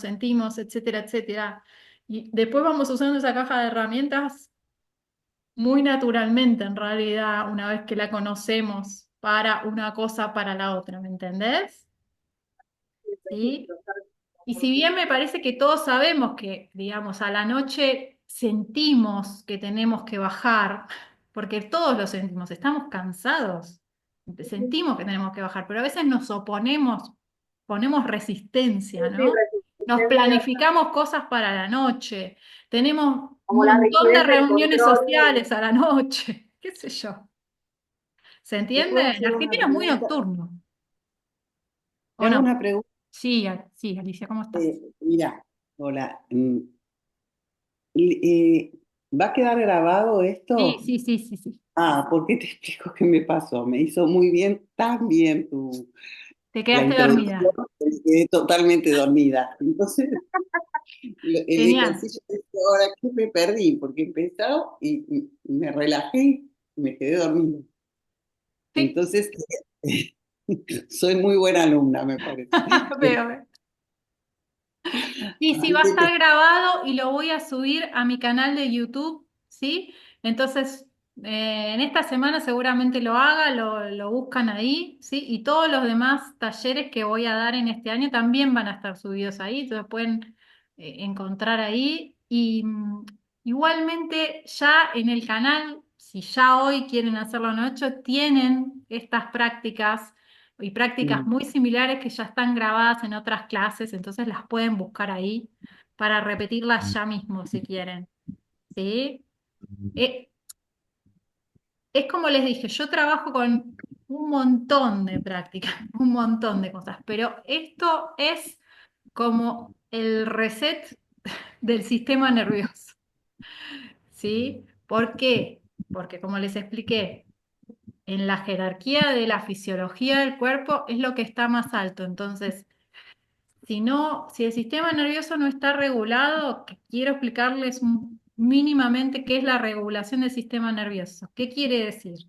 sentimos, etcétera, etcétera. Y después vamos usando esa caja de herramientas muy naturalmente, en realidad, una vez que la conocemos para una cosa, para la otra, ¿me entendés? ¿Sí? Registro, estar Y si bien me consciente. parece que todos sabemos que, digamos, a la noche sentimos que tenemos que bajar, porque todos lo sentimos, estamos cansados, sentimos que tenemos que bajar, pero a veces nos oponemos, ponemos Sí, resistencia, sí, ¿no? Nos resistencia, planificamos cosas para la noche, tenemos un como la montón de rigidez del reuniones control. sociales a la noche, qué sé yo. ¿Se ¿Te entiende? puedo En hacer una Argentina es muy pregunta? nocturno, Te ¿o hago no? una pregunta. Sí, sí, Alicia, ¿cómo estás? Mira, hola. L- eh, ¿Va a quedar grabado Sí, esto? sí, sí, sí, sí. Ah, ¿por qué te explico qué me pasó? Me hizo muy bien, tan bien Te la quedaste introducción, dormida. que me quedé totalmente dormida. Entonces, el Genial. ejercicio de ahora que me perdí, porque empezó y me relajé y me quedé dormida. Sí, Entonces, soy muy buena alumna, me parece. veo, veo. Sí, sí, Así va a que estar grabado y lo voy a subir a mi canal de YouTube, ¿sí? Entonces, en esta semana seguramente lo haga, lo buscan ahí, ¿sí? Y todos los demás talleres que voy a dar en este año también van a estar subidos ahí, entonces pueden encontrar ahí. Y igualmente ya en el canal, si ya hoy quieren hacerlo anoche, tienen estas prácticas y prácticas muy similares que ya están grabadas en otras clases, entonces las pueden buscar ahí para repetirlas ya mismo si quieren, ¿sí? Eh, es como les dije, yo trabajo con un montón de prácticas, un montón de cosas, pero esto es como el reset del sistema nervioso, ¿sí? ¿Por qué? Porque como les expliqué, en la jerarquía de la fisiología del cuerpo es lo que está más alto, entonces si no, si el sistema nervioso no está regulado, quiero explicarles mínimamente qué es la regulación del sistema nervioso. ¿Qué quiere decir?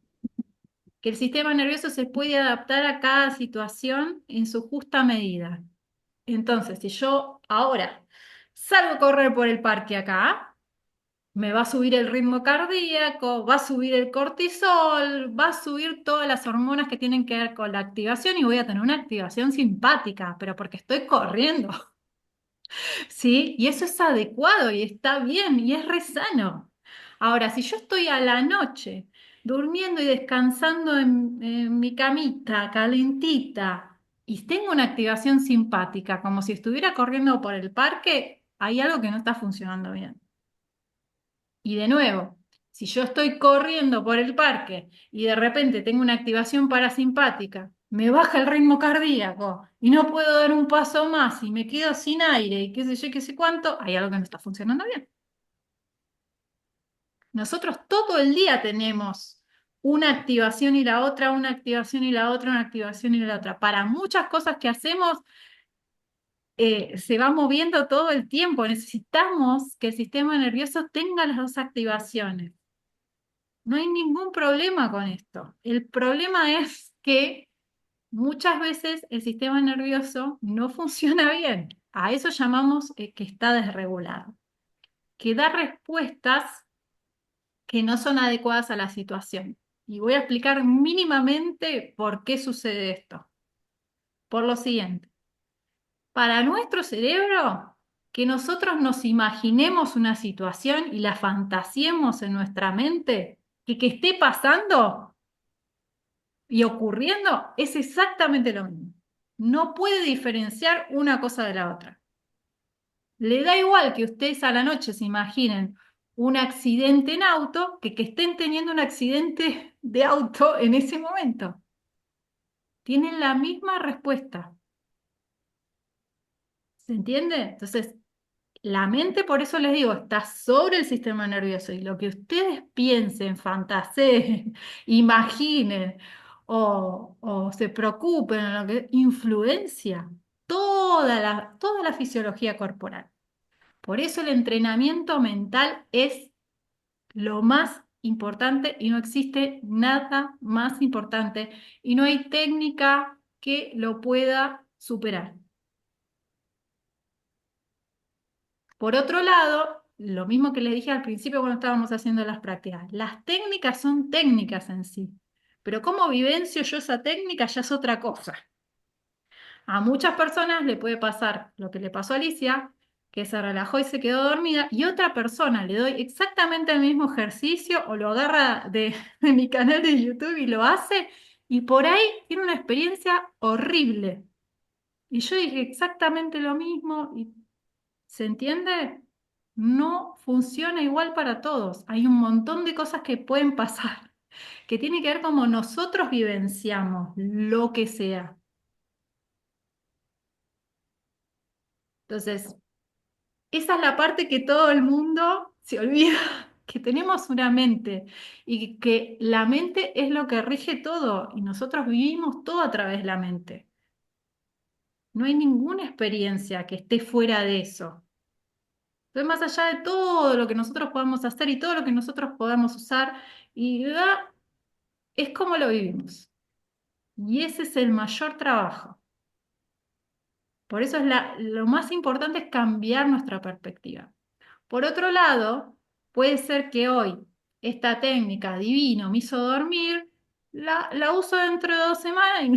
Que el sistema nervioso se puede adaptar a cada situación en su justa medida. Entonces, si yo ahora salgo a correr por el parque acá, me va a subir el ritmo cardíaco, va a subir el cortisol, va a subir todas las hormonas que tienen que ver con la activación y voy a tener una activación simpática, pero porque estoy corriendo. ¿Sí? Y eso es adecuado y está bien y es re sano. Ahora, si yo estoy a la noche durmiendo y descansando en mi camita calentita y tengo una activación simpática, como si estuviera corriendo por el parque, hay algo que no está funcionando bien. Y de nuevo, si yo estoy corriendo por el parque y de repente tengo una activación parasimpática, me baja el ritmo cardíaco y no puedo dar un paso más y me quedo sin aire y qué sé yo, qué sé cuánto, hay algo que no está funcionando bien. Nosotros todo el día tenemos una activación y la otra, una activación y la otra, una activación y la otra. Para muchas cosas que hacemos, se va moviendo todo el tiempo. Necesitamos que el sistema nervioso tenga las dos activaciones. No hay ningún problema con esto. El problema es que muchas veces el sistema nervioso no funciona bien. A eso llamamos que está desregulado, que da respuestas que no son adecuadas a la situación. Y voy a explicar mínimamente por qué sucede esto. Por lo siguiente, para nuestro cerebro, que nosotros nos imaginemos una situación y la fantasiemos en nuestra mente, que esté pasando y ocurriendo es exactamente lo mismo. No puede diferenciar una cosa de la otra. Le da igual que ustedes a la noche se imaginen un accidente en auto que estén teniendo un accidente de auto en ese momento. Tienen la misma respuesta. ¿Se entiende? Entonces, la mente, por eso les digo, está sobre el sistema nervioso y lo que ustedes piensen, fantaseen, imaginen o se preocupen, en lo que influencia toda la fisiología corporal. Por eso el entrenamiento mental es lo más importante y no existe nada más importante y no hay técnica que lo pueda superar. Por otro lado, lo mismo que les dije al principio cuando estábamos haciendo las prácticas, las técnicas son técnicas en sí, pero cómo vivencio yo esa técnica ya es otra cosa. A muchas personas le puede pasar lo que le pasó a Alicia, que se relajó y se quedó dormida, y otra persona le doy exactamente el mismo ejercicio o lo agarra de mi canal de YouTube y lo hace, y por ahí tiene una experiencia horrible. Y yo dije exactamente lo mismo, y ¿se entiende? No funciona igual para todos. Hay un montón de cosas que pueden pasar, que tiene que ver cómo nosotros vivenciamos lo que sea. Entonces, esa es la parte que todo el mundo se olvida. que tenemos una mente y que la mente es lo que rige todo y nosotros vivimos todo a través de la mente. No hay ninguna experiencia que esté fuera de eso. Entonces, más allá de todo lo que nosotros podamos hacer y todo lo que nosotros podamos usar, es como lo vivimos. Y ese es el mayor trabajo. Por eso lo más importante es cambiar nuestra perspectiva. Por otro lado, puede ser que hoy esta técnica divino me hizo dormir, la uso dentro de 2 semanas y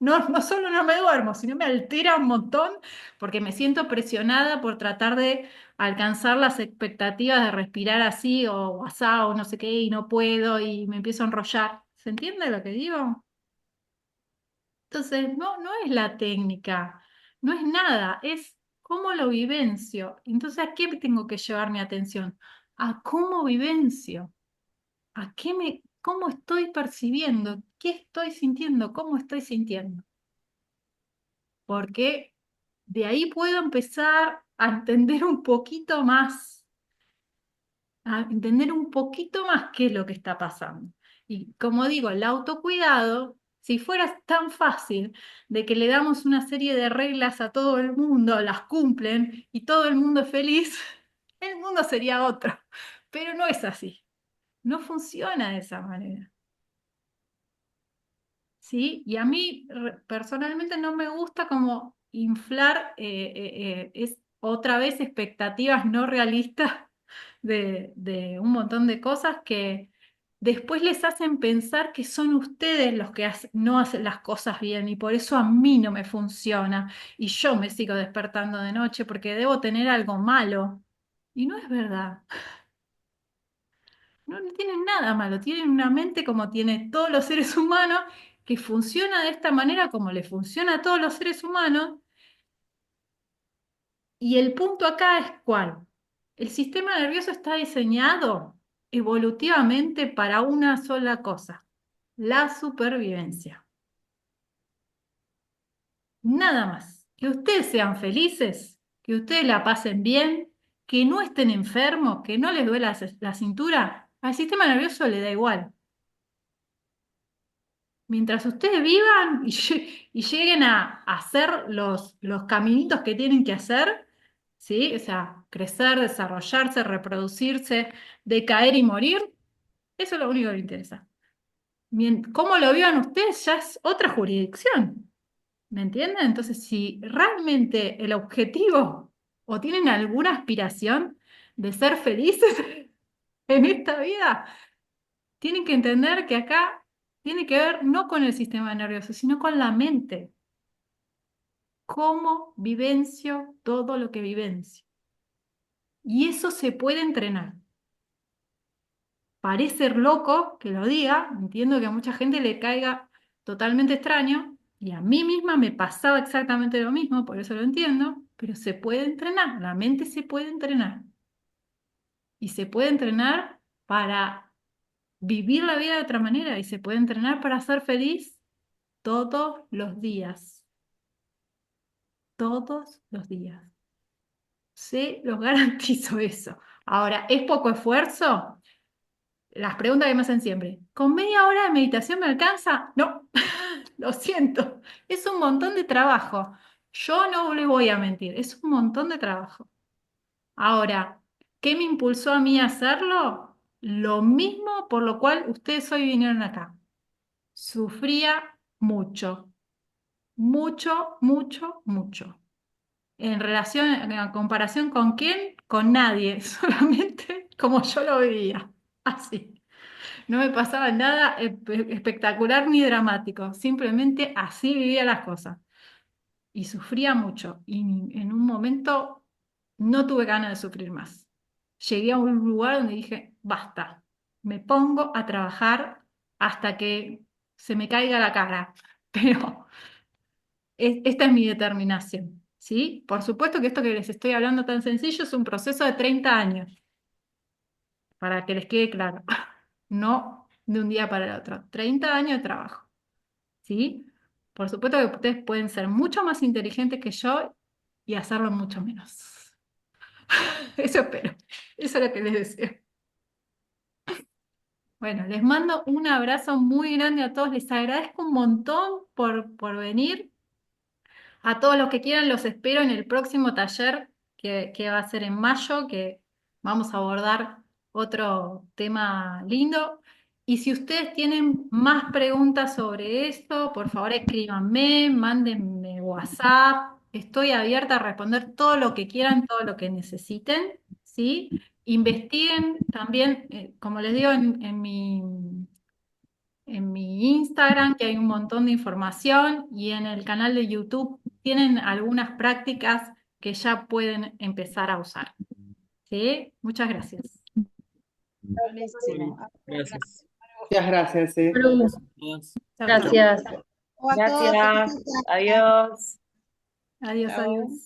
no solo no me duermo, sino me altera un montón porque me siento presionada por tratar de alcanzar las expectativas de respirar así o asá o no sé qué y no puedo y me empiezo a enrollar. ¿Se entiende lo que digo? Entonces, no es la técnica, no es nada, es cómo lo vivencio. Entonces, ¿a qué tengo que llevar mi atención? A cómo vivencio, cómo estoy percibiendo, qué estoy sintiendo, cómo estoy sintiendo. Porque de ahí puedo empezar a entender un poquito más qué es lo que está pasando. Y como digo, el autocuidado, si fuera tan fácil de que le damos una serie de reglas a todo el mundo, las cumplen y todo el mundo es feliz, el mundo sería otro. Pero no es así, no funciona de esa manera. ¿Sí? Y a mí personalmente no me gusta como inflar es otra vez expectativas no realistas de un montón de cosas que después les hacen pensar que son ustedes los que no hacen las cosas bien y por eso a mí no me funciona y yo me sigo despertando de noche porque debo tener algo malo. Y no es verdad. No tienen nada malo, tienen una mente como tiene todos los seres humanos, que funciona de esta manera como le funciona a todos los seres humanos. Y el punto acá es cuál. El sistema nervioso está diseñado evolutivamente para una sola cosa, la supervivencia. Nada más. Que ustedes sean felices, que ustedes la pasen bien, que no estén enfermos, que no les duela la cintura, al sistema nervioso le da igual. Mientras ustedes vivan y lleguen a hacer los caminitos que tienen que hacer, ¿sí? O sea, crecer, desarrollarse, reproducirse, decaer y morir, eso es lo único que les interesa. Cómo lo vivan ustedes ya es otra jurisdicción, ¿me entienden? Entonces, si realmente el objetivo o tienen alguna aspiración de ser felices en esta vida, tienen que entender que acá tiene que ver no con el sistema nervioso, sino con la mente. Cómo vivencio todo lo que vivencio. Y eso se puede entrenar. Parece loco que lo diga, entiendo que a mucha gente le caiga totalmente extraño, y a mí misma me pasaba exactamente lo mismo, por eso lo entiendo, pero se puede entrenar, la mente se puede entrenar. Y se puede entrenar para vivir la vida de otra manera, y se puede entrenar para ser feliz todos los días. Todos los días. Se los garantizo eso. Ahora, ¿es poco esfuerzo? Las preguntas que me hacen siempre. ¿Con media hora de meditación me alcanza? No, lo siento. Es un montón de trabajo. Yo no le voy a mentir, es un montón de trabajo. Ahora, ¿qué me impulsó a mí a hacerlo? Lo mismo por lo cual ustedes hoy vinieron acá. Sufría mucho, mucho, mucho, mucho. En comparación con quién, con nadie, solamente como yo lo vivía, así. No me pasaba nada espectacular ni dramático, simplemente así vivía las cosas. Y sufría mucho, y en un momento no tuve ganas de sufrir más. Llegué a un lugar donde dije, basta, me pongo a trabajar hasta que se me caiga la cara, pero esta es mi determinación. ¿Sí? Por supuesto que esto que les estoy hablando tan sencillo es un proceso de 30 años, para que les quede claro. No de un día para el otro. 30 años de trabajo. ¿Sí? Por supuesto que ustedes pueden ser mucho más inteligentes que yo y hacerlo mucho menos. Eso espero. Eso es lo que les deseo. Bueno, les mando un abrazo muy grande a todos. Les agradezco un montón por venir. A todos los que quieran, los espero en el próximo taller que va a ser en mayo, que vamos a abordar otro tema lindo. Y si ustedes tienen más preguntas sobre esto, por favor escríbanme, mándenme WhatsApp. Estoy abierta a responder todo lo que quieran, todo lo que necesiten, ¿sí? Investiguen también, como les digo en mi Instagram, que hay un montón de información, y en el canal de YouTube tienen algunas prácticas que ya pueden empezar a usar. ¿Sí? Muchas gracias. Buenísimo. Gracias. Muchas gracias, Salud. Todas. Chao, chao. Gracias. O a todos, Gracias. felices. Adiós. Adiós, Chao. adiós.